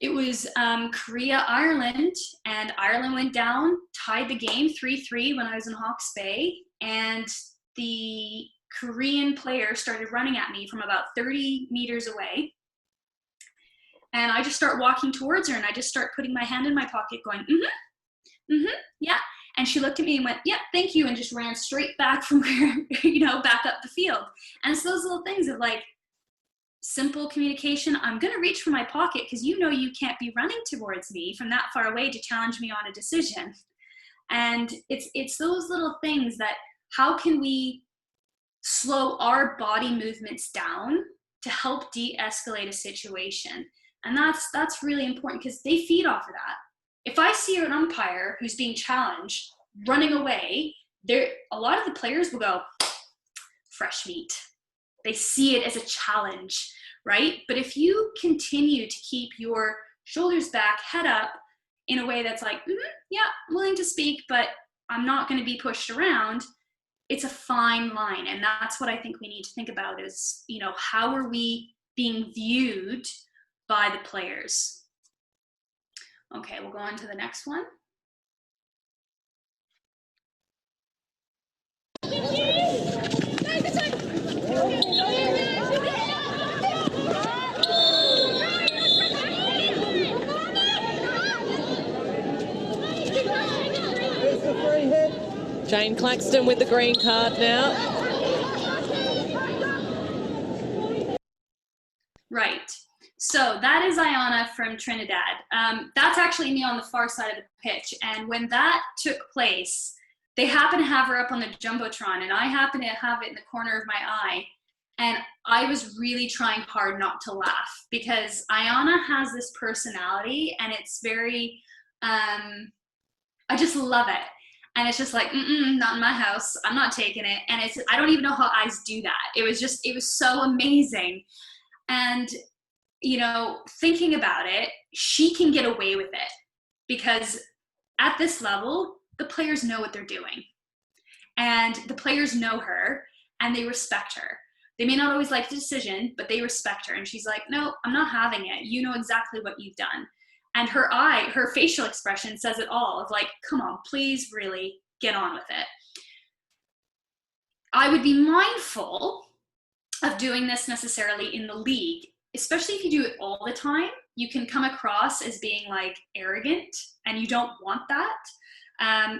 S2: It was Korea-Ireland, and Ireland went down, tied the game 3-3 when I was in Hawke's Bay, and the Korean player started running at me from about 30 meters away. And I just start walking towards her, and I just start putting my hand in my pocket going, yeah. And she looked at me and went, yeah, thank you, and just ran straight back from where, back up the field. And it's those little things of like, simple communication. I'm going to reach for my pocket because you can't be running towards me from that far away to challenge me on a decision. And it's those little things that, how can we slow our body movements down to help de-escalate a situation? And that's really important because they feed off of that. If I see an umpire who's being challenged running away, a lot of the players will go, fresh meat. They see it as a challenge, right? But if you continue to keep your shoulders back, head up in a way that's like, yeah, I'm willing to speak, but I'm not going to be pushed around, it's a fine line. And that's what I think we need to think about is, how are we being viewed by the players? Okay, we'll go on to the next one.
S15: Jane Claxton with the green card now.
S2: Right. So that is Ayana from Trinidad. That's actually me on the far side of the pitch. And when that took place, they happened to have her up on the Jumbotron, and I happened to have it in the corner of my eye. And I was really trying hard not to laugh because Ayana has this personality, and it's very, I just love it. And it's just like, not in my house. I'm not taking it. And I don't even know how eyes do that. It was so amazing. And, thinking about it, she can get away with it because at this level, the players know what they're doing. And the players know her and they respect her. They may not always like the decision, but they respect her. And she's like, no, I'm not having it. You know exactly what you've done. And her facial expression says it all of like, come on, please really get on with it. I would be mindful of doing this necessarily in the league, especially if you do it all the time. You can come across as being like arrogant, and you don't want that.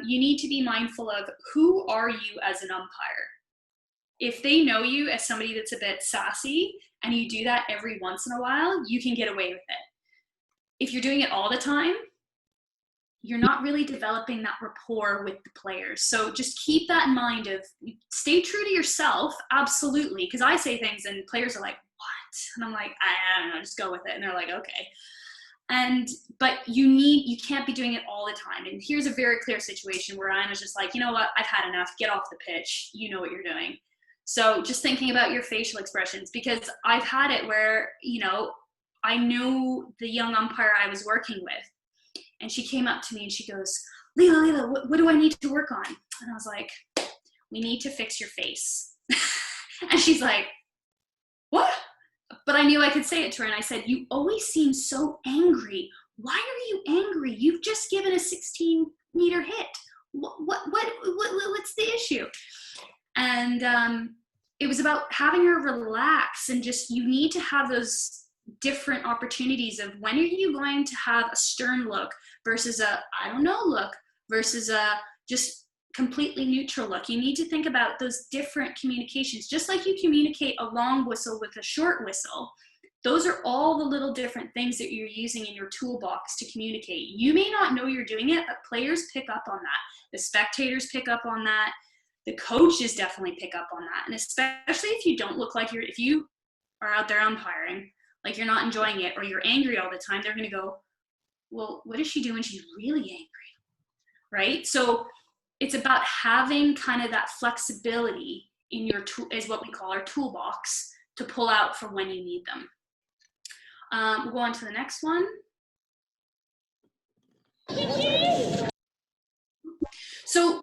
S2: You need to be mindful of who are you as an umpire. If they know you as somebody that's a bit sassy and you do that every once in a while, you can get away with it. If you're doing it all the time, you're not really developing that rapport with the players. So just keep that in mind of stay true to yourself, absolutely. Because I say things and players are like, what? And I'm like, I don't know, just go with it. And they're like, okay. But you can't be doing it all the time. And here's a very clear situation where I'm just like, you know what, I've had enough, get off the pitch. You know what you're doing. So just thinking about your facial expressions, because I've had it where, I knew the young umpire I was working with, and she came up to me and she goes, Leila, what do I need to work on? And I was like, we need to fix your face. And she's like, what? But I knew I could say it to her, and I said, you always seem so angry. Why are you angry? You've just given a 16-meter hit. What's the issue? And it was about having her relax, and just, you need to have those different opportunities of when are you going to have a stern look versus a I don't know look versus a just completely neutral look. You need to think about those different communications, just like you communicate a long whistle with a short whistle. Those are all the little different things that you're using in your toolbox to communicate. You may not know you're doing it, but players pick up on that. The spectators pick up on that. The coaches definitely pick up on that. And especially if you don't look like if you are out there umpiring, like you're not enjoying it, or you're angry all the time, they're going to go, well, what is she doing? She's really angry, right? So it's about having kind of that flexibility in your tool, is what we call our toolbox, to pull out for when you need them. We'll go on to the next one. So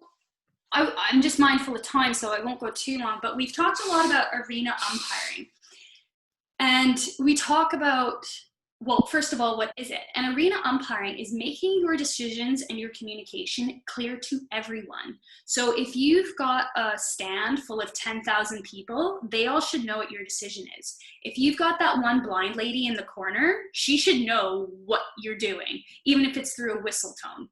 S2: I'm just mindful of time, so I won't go too long, but we've talked a lot about arena umpiring. And we talk about Well, first of all, what is it? An arena umpiring is making your decisions and your communication clear to everyone. So if you've got a stand full of 10,000 people, they all should know what your decision is. If you've got that one blind lady in the corner, she should know what you're doing, even if it's through a whistle tone.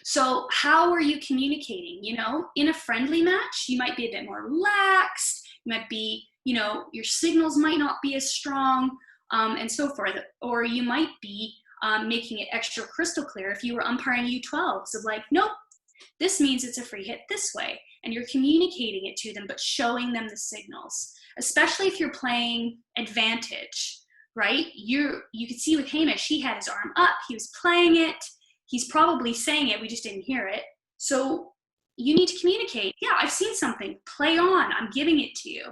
S2: So how are you communicating? You know, in a friendly match, you might be a bit more relaxed. You might be, you know, your signals might not be as strong. And so forth, or you might be making it extra crystal clear if you were umpiring U12s of like, nope, this means it's a free hit this way, and you're communicating it to them, but showing them the signals, especially if you're playing advantage, right? You could see with Hamish, he had his arm up, he was playing it, he's probably saying it, we just didn't hear it. So you need to communicate, yeah, I've seen something, play on, I'm giving it to you.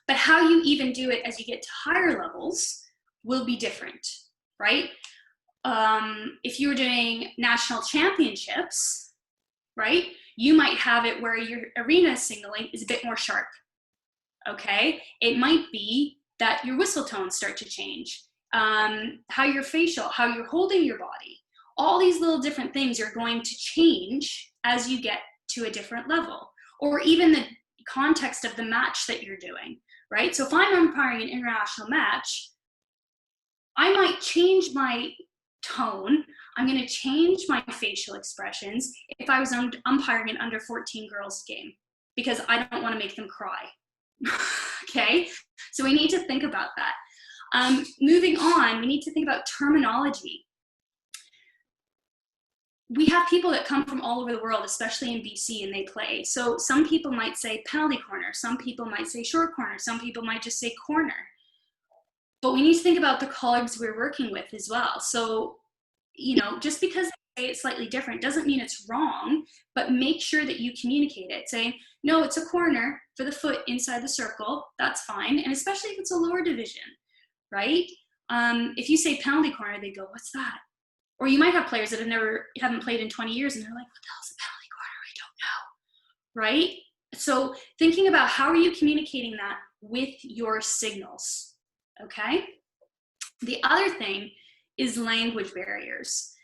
S2: But how you even do it as you get to higher levels will be different, right? If you were doing national championships, right, you might have it where your arena signaling is a bit more sharp, okay? It might be that your whistle tones start to change, how your facial, how you're holding your body. All these little different things are going to change as you get to a different level, or even the context of the match that you're doing, right? So if I'm umpiring an international match, I might change my tone. I'm going to change my facial expressions if I was umpiring an under 14 girls game, because I don't want to make them cry. Okay, so we need to think about that. Moving on, we need to think about terminology. We have people that come from all over the world, especially in BC, and they play. So some people might say penalty corner, some people might say short corner, some people might just say corner. But we need to think about the colleagues we're working with as well. So, you know, just because they say it's slightly different doesn't mean it's wrong, but make sure that you communicate it, saying, no, it's a corner for the foot inside the circle, that's fine. And especially if it's a lower division, right? If you say penalty corner, they go, what's that? Or you might have players that haven't played in 20 years and they're like, what the hell's a penalty corner? We don't know, right? So thinking about how are you communicating that with your signals, okay? The other thing is language barriers.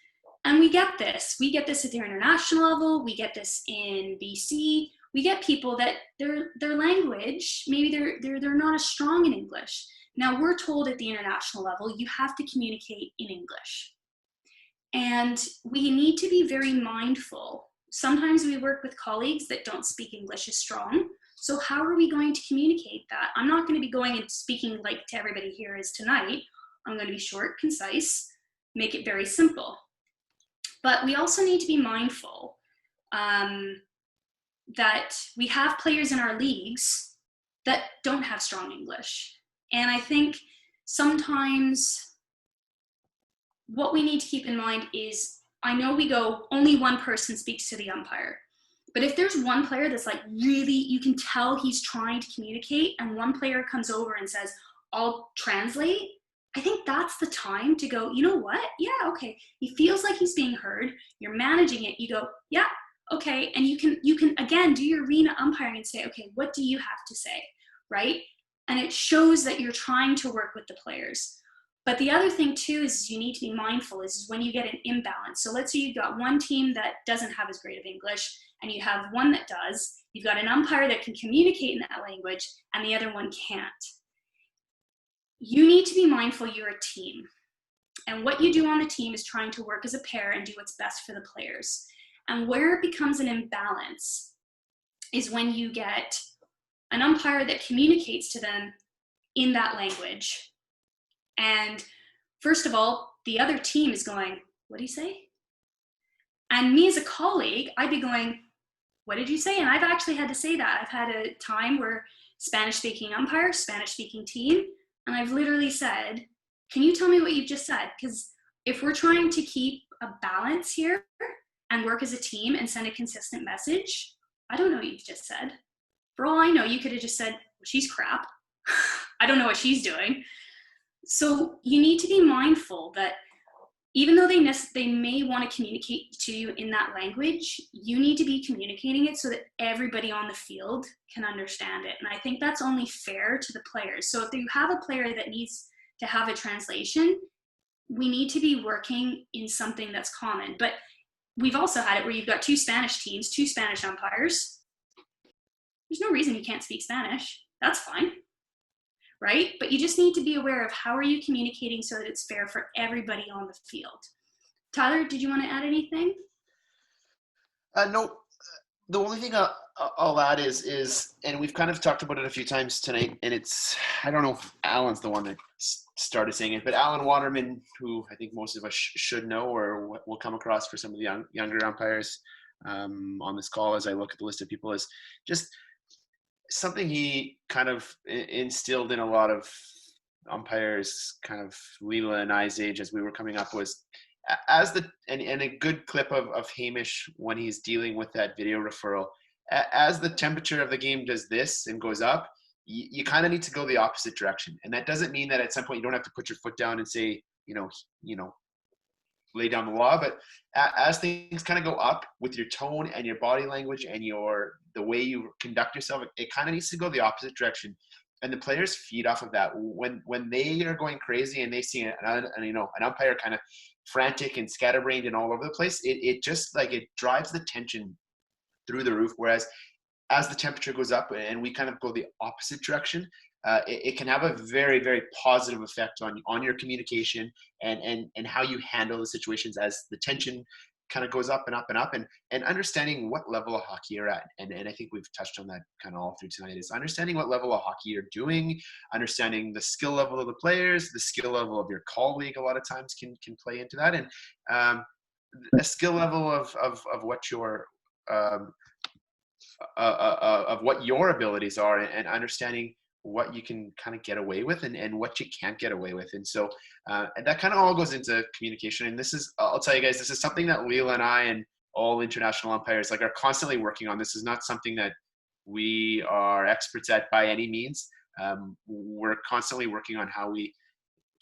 S2: And we get this at the international level, we get this in BC, we get people that their language, maybe they're not as strong in English. Now we're told at the international level, you have to communicate in English. And we need to be very mindful. Sometimes we work with colleagues that don't speak English as strong. So how are we going to communicate that? I'm not going to be going and speaking like to everybody here is tonight. I'm going to be short, concise, make it very simple. But we also need to be mindful that we have players in our leagues that don't have strong English. And I think sometimes what we need to keep in mind is, I know we go, only one person speaks to the umpire. But if there's one player that's like really, you can tell he's trying to communicate, and one player comes over and says, I'll translate, I think that's the time to go, you know what? Yeah, okay. He feels like he's being heard. You're managing it. You go, yeah, okay. And you can again, do your arena umpiring and say, okay, what do you have to say, right? And it shows that you're trying to work with the players. But the other thing too is you need to be mindful is when you get an imbalance. So let's say you've got one team that doesn't have as great of English and you have one that does. You've got an umpire that can communicate in that language and the other one can't. You need to be mindful you're a team. And what you do on the team is trying to work as a pair and do what's best for the players. And where it becomes an imbalance is when you get an umpire that communicates to them in that language. And first of all, the other team is going, what did he say? And me as a colleague, I'd be going, what did you say? And I've actually had to say that. I've had a time where Spanish-speaking umpire, Spanish-speaking team, and I've literally said, can you tell me what you've just said? Because if we're trying to keep a balance here and work as a team and send a consistent message, I don't know what you've just said. For all I know, you could have just said, well, she's crap. I don't know what she's doing. So you need to be mindful that even though they may want to communicate to you in that language, you need to be communicating it so that everybody on the field can understand it. And I think that's only fair to the players. So if you have a player that needs to have a translation, we need to be working in something that's common. But we've also had it where you've got 2 Spanish teams, 2 Spanish umpires. There's no reason you can't speak Spanish. That's fine, right? But you just need to be aware of how are you communicating so that it's fair for everybody on the field. Tyler, did you want to add anything?
S10: No. The only thing I'll add is, and we've kind of talked about it a few times tonight, and it's, I don't know if Alan's the one that started saying it, but Alan Waterman, who I think most of us should know or will come across for some of the younger umpires on this call as I look at the list of people, is just something he kind of instilled in a lot of umpires, kind of Leela and I's age as we were coming up, was and a good clip of Hamish when he's dealing with that video referral, as the temperature of the game does this and goes up, you kind of need to go the opposite direction. And that doesn't mean that at some point you don't have to put your foot down and say, you know, lay down the law, but as things kind of go up with your tone and your body language and the way you conduct yourself, it kind of needs to go the opposite direction. And the players feed off of that. When they are going crazy and they see an umpire kind of frantic and scatterbrained and all over the place, it just like it drives the tension through the roof. Whereas as the temperature goes up and we kind of go the opposite direction, it can have a very, very positive effect on your communication and how you handle the situations as the tension kind of goes up and up and up, and understanding what level of hockey you're at. And I think we've touched on that kind of all through tonight, is understanding what level of hockey you're doing, understanding the skill level of the players, the skill level of your colleague a lot of times can play into that, and a skill level of what your of what your abilities are, and understanding what you can kind of get away with and what you can't get away with. And so and that kind of all goes into communication. And this is, I'll tell you guys, this is something that Leela and I and all international umpires are constantly working on. This is not something that we are experts at by any means. We're constantly working on how we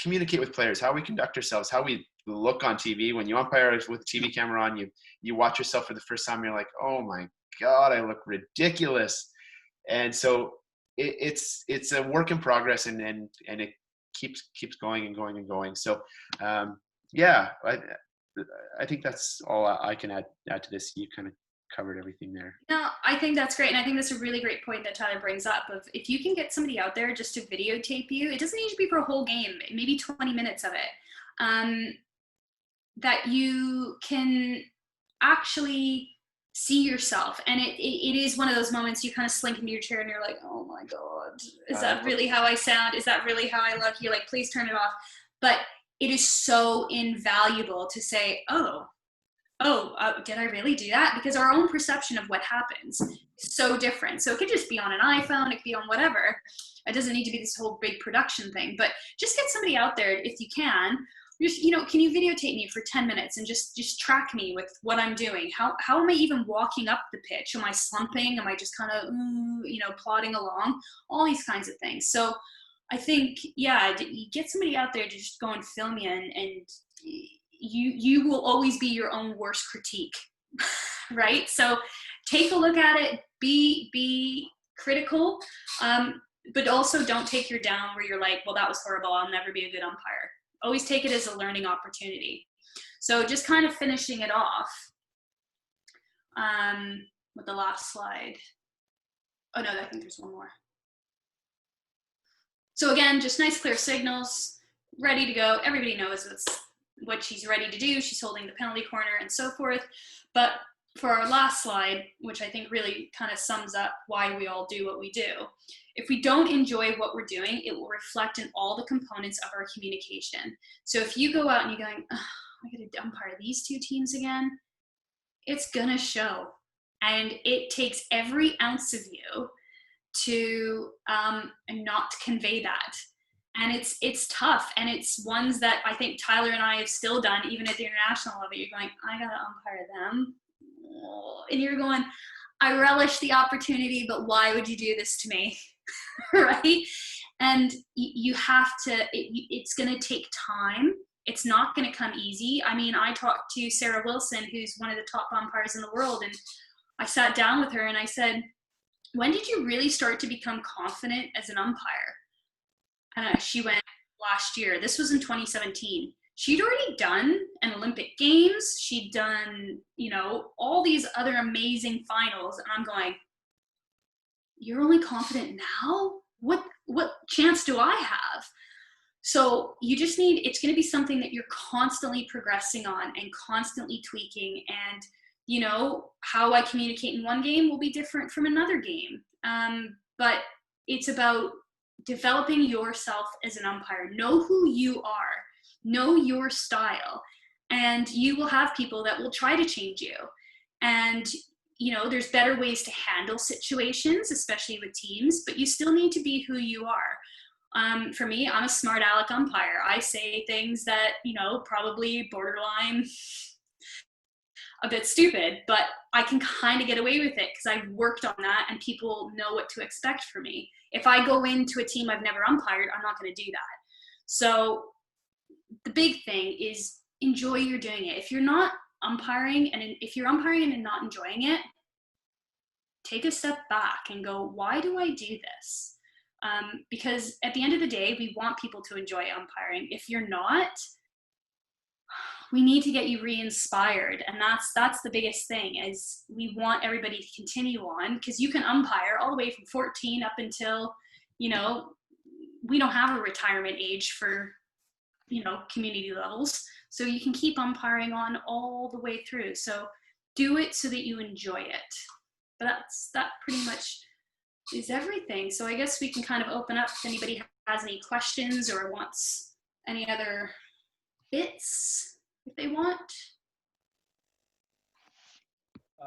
S10: communicate with players, how we conduct ourselves, how we look on TV. When you umpire with a TV camera on, you watch yourself for the first time, you're like, oh my God, I look ridiculous. And so it's a work in progress, and it keeps going and going and going. So yeah, I think that's all I can add to this. You kind of covered everything there.
S2: No, I think that's great. And I think that's a really great point that Tyler brings up, of if you can get somebody out there just to videotape you, it doesn't need to be for a whole game, maybe 20 minutes of it, that you can actually see yourself. And it is one of those moments you kind of slink into your chair and you're like, oh my God, is that really how I sound? Is that really how I look? You're like, please turn it off. But it is so invaluable to say, did I really do that? Because our own perception of what happens is so different. So it could just be on an iPhone, it could be on whatever. It doesn't need to be this whole big production thing, but just get somebody out there if you can. Just, can you videotape me for 10 minutes and just track me with what I'm doing? How am I even walking up the pitch? Am I slumping? Am I just kind of, plodding along? All these kinds of things. So I think, yeah, you get somebody out there to just go and film you, and you will always be your own worst critique, right? So take a look at it, be critical, but also don't take your down where you're like, well, that was horrible, I'll never be a good umpire. Always take it as a learning opportunity. So just kind of finishing it off with the last slide. Oh no, I think there's one more. So again, just nice clear signals, ready to go. Everybody knows what she's ready to do. She's holding the penalty corner and so forth. But for our last slide, which I think really kind of sums up why we all do what we do, if we don't enjoy what we're doing, it will reflect in all the components of our communication. So if you go out and you're going, oh, I got to umpire these 2 teams again, it's gonna show. And it takes every ounce of you to not convey that. And it's tough, and it's ones that I think Tyler and I have still done, even at the international level. You're going, I gotta umpire them, and you're going, I relish the opportunity, but why would you do this to me? Right? And you have to, it's gonna take time. It's not gonna come easy. I mean, I talked to Sarah Wilson, who's one of the top umpires in the world, and I sat down with her and I said, when did you really start to become confident as an umpire? She went, last year. This was in 2017. She'd already done an Olympic Games. She'd done, all these other amazing finals. And I'm going, you're only confident now? What chance do I have? So you just it's going to be something that you're constantly progressing on and constantly tweaking. And, how I communicate in one game will be different from another game. But it's about developing yourself as an umpire. Know who you are. Know your style. And you will have people that will try to change you. And, there's better ways to handle situations, especially with teams, but you still need to be who you are. For me, I'm a smart aleck umpire. I say things that, probably borderline a bit stupid, but I can kind of get away with it because I've worked on that and people know what to expect from me. If I go into a team I've never umpired, I'm not going to do that. So the big thing is enjoy you're doing it. If you're not umpiring, and if you're umpiring and not enjoying it, take a step back and go, why do I do this? Because at the end of the day, we want people to enjoy umpiring. If you're not, we need to get you re-inspired. And that's the biggest thing, is we want everybody to continue on, because you can umpire all the way from 14 up until, we don't have a retirement age for, community levels. So you can keep umpiring on all the way through. So do it so that you enjoy it. But that pretty much is everything. So I guess we can kind of open up if anybody has any questions or wants any other bits if they want.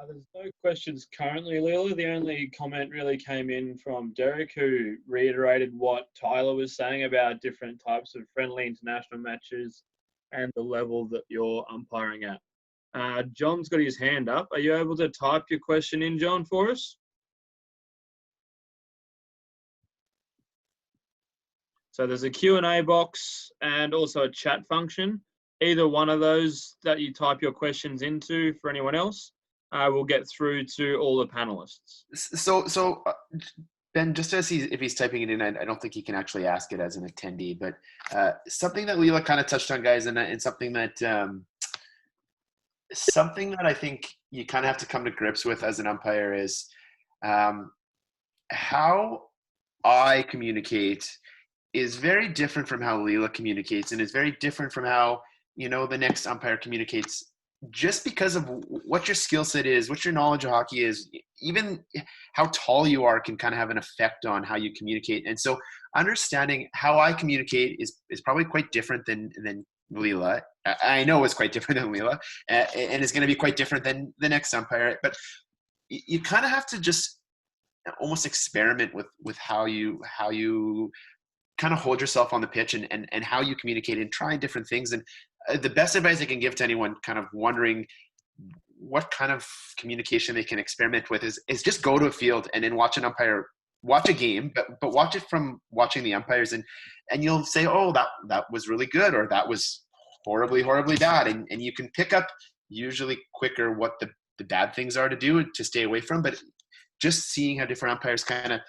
S1: There's no questions currently, Leela. The only comment really came in from Derek, who reiterated what Tyler was saying about different types of friendly international matches and the level that you're umpiring at. John's got his hand up. Are you able to type your question in, John, for us? So there's a Q&A box and also a chat function. Either one of those that you type your questions into for anyone else, we'll get through to all the panelists.
S10: So Ben, just as if he's typing it in, I don't think he can actually ask it as an attendee, but something that Leela kind of touched on, guys, and something that I think you kind of have to come to grips with as an umpire is how I communicate is very different from how Leela communicates, and is very different from how, the next umpire communicates, just because of what your skill set is, what your knowledge of hockey is. Even how tall you are can kind of have an effect on how you communicate. And so understanding how I communicate is probably quite different than Leela. I know it's quite different than Leela, and it's going to be quite different than the next umpire. But you kind of have to just almost experiment with how you kind of hold yourself on the pitch and how you communicate, and try different things. And the best advice I can give to anyone kind of wondering what kind of communication they can experiment with is just go to a field and then watch a game, but watch it from watching the umpires, and you'll say, oh, that was really good, or that was horribly bad. And you can pick up usually quicker what the bad things are to do to stay away from. But just seeing how different umpires kind of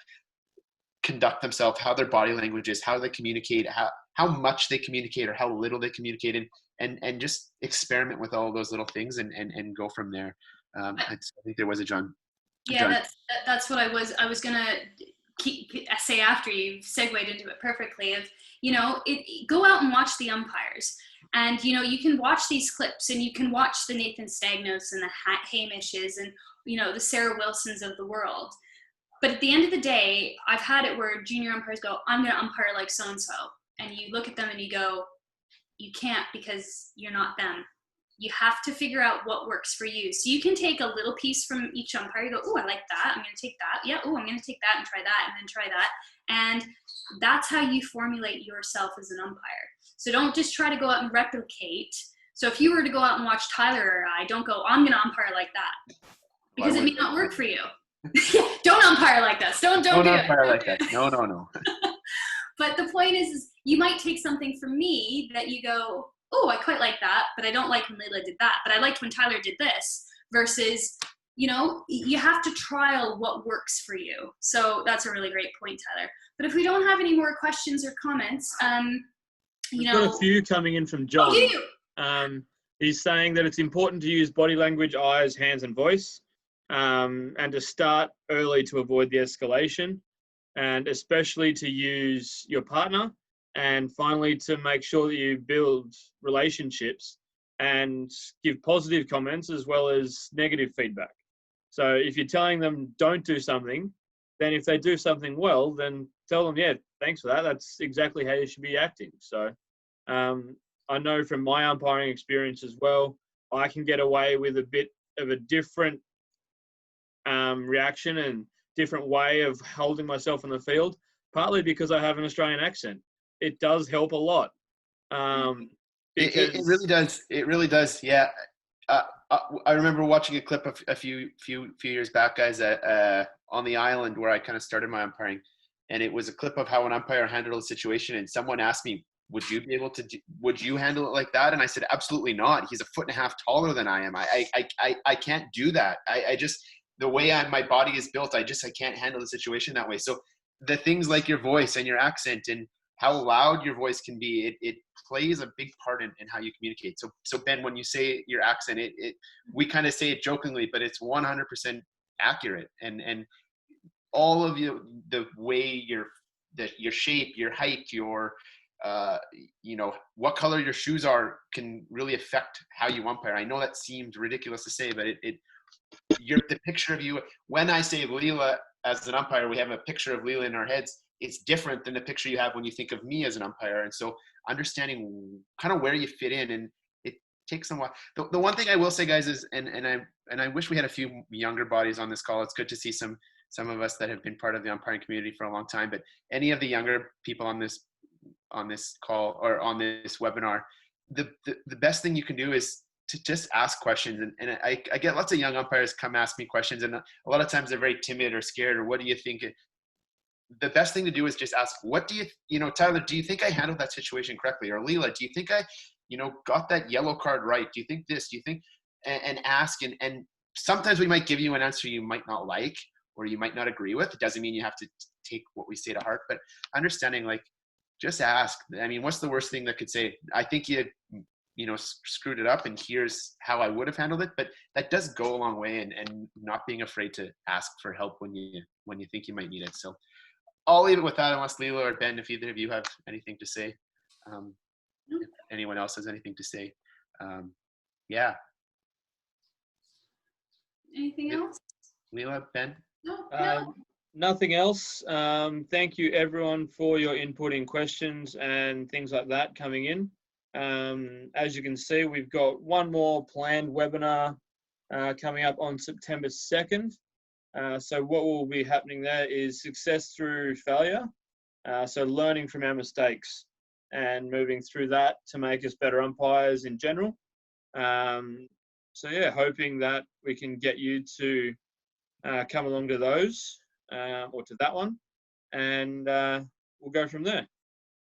S10: conduct themselves, how their body language is, how they communicate, how much they communicate or how little they communicate, and just experiment with all those little things and go from there. I think there was a John.
S2: Yeah, that's what I was gonna say after you segued into it perfectly. Of go out and watch the umpires, and you can watch these clips, and you can watch the Nathan Stagnos and the Hamishes and the Sarah Wilsons of the world. But at the end of the day, I've had it where junior umpires go, I'm going to umpire like so-and-so. And you look at them and you go, you can't, because you're not them. You have to figure out what works for you. So you can take a little piece from each umpire. You go, oh, I like that. I'm going to take that. Yeah, oh, I'm going to take that and try that, and then try that. And that's how you formulate yourself as an umpire. So don't just try to go out and replicate. So if you were to go out and watch Tyler or I, don't go, I'm going to umpire like that. Because it may not work for you. Don't umpire like this. Don't do
S10: umpire
S2: it.
S10: Like that. No.
S2: But the point is you might take something from me that you go, oh, I quite like that, but I don't like when Leila did that. But I liked when Tyler did this. Versus, you have to trial what works for you. So that's a really great point, Tyler. But if we don't have any more questions or comments,
S1: We've got a few coming in from John. He's saying that it's important to use body language, eyes, hands, and voice, and to start early to avoid the escalation, and especially to use your partner, and finally to make sure that you build relationships and give positive comments as well as negative feedback. So if you're telling them don't do something, then if they do something well, then tell them, yeah, thanks for that. That's exactly how you should be acting. So I know from my umpiring experience as well, I can get away with a bit of a different reaction and different way of holding myself on the field, partly because I have an Australian accent. It does help a lot.
S10: It really does. It really does. Yeah. I remember watching a clip a few years back, guys, on the island where I kind of started my umpiring, and it was a clip of how an umpire handled a situation, and someone asked me, would you handle it like that? And I said, absolutely not. He's 1.5 feet taller than I am. I can't do that. I just, the way my body is built, I can't handle the situation that way. So the things like your voice and your accent and how loud your voice can be, it plays a big part in how you communicate. So Ben, when you say your accent, we kind of say it jokingly, but it's 100% accurate. And all of you, the way your shape, your height, your what color your shoes are can really affect how you umpire. I know that seems ridiculous to say, but the picture of you, when I say Leela as an umpire, we have a picture of Leela in our heads. It's different than the picture you have when you think of me as an umpire. And so understanding kind of where you fit in, and it takes some while. The one thing I will say, guys, is, and I wish we had a few younger bodies on this call. It's good to see some of us that have been part of the umpiring community for a long time, but any of the younger people on this call or on this webinar, the best thing you can do is to just ask questions. And I get lots of young umpires come ask me questions, and a lot of times they're very timid or scared, or what do you think? The best thing to do is just ask, what do you Tyler, do you think I handled that situation correctly? Or Leela, do you think I, got that yellow card right? Do you think this? Do you think, and ask, and sometimes we might give you an answer you might not like, or you might not agree with. It doesn't mean you have to take what we say to heart, but understanding, like, just ask. I mean, what's the worst thing that could say? I think you screwed it up, and here's how I would have handled it. But that does go a long way, and not being afraid to ask for help when you think you might need it. So I'll leave it with that, unless Leela or Ben, if either of you have anything to say. If anyone else has anything to say. Yeah.
S2: Anything else?
S10: Leela, Ben?
S2: No.
S1: Nothing else. Thank you, everyone, for your input in questions and things like that coming in. As you can see, we've got one more planned webinar coming up on September 2nd. So what will be happening there is success through failure. So learning from our mistakes and moving through that to make us better umpires in general. So yeah, hoping that we can get you to come along to those or to that one, and we'll go from there.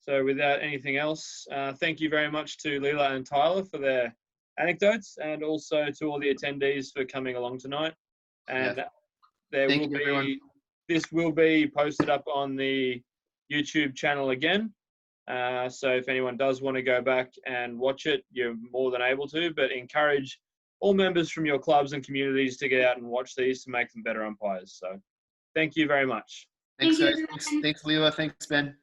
S1: So without anything else, thank you very much to Leela and Tyler for their anecdotes, and also to all the attendees for coming along tonight. And this will be posted up on the YouTube channel again. So if anyone does want to go back and watch it, you're more than able to, but encourage all members from your clubs and communities to get out and watch these to make them better umpires. So thank you very much.
S10: Thanks, guys. Thanks, Leela. Thanks, Ben.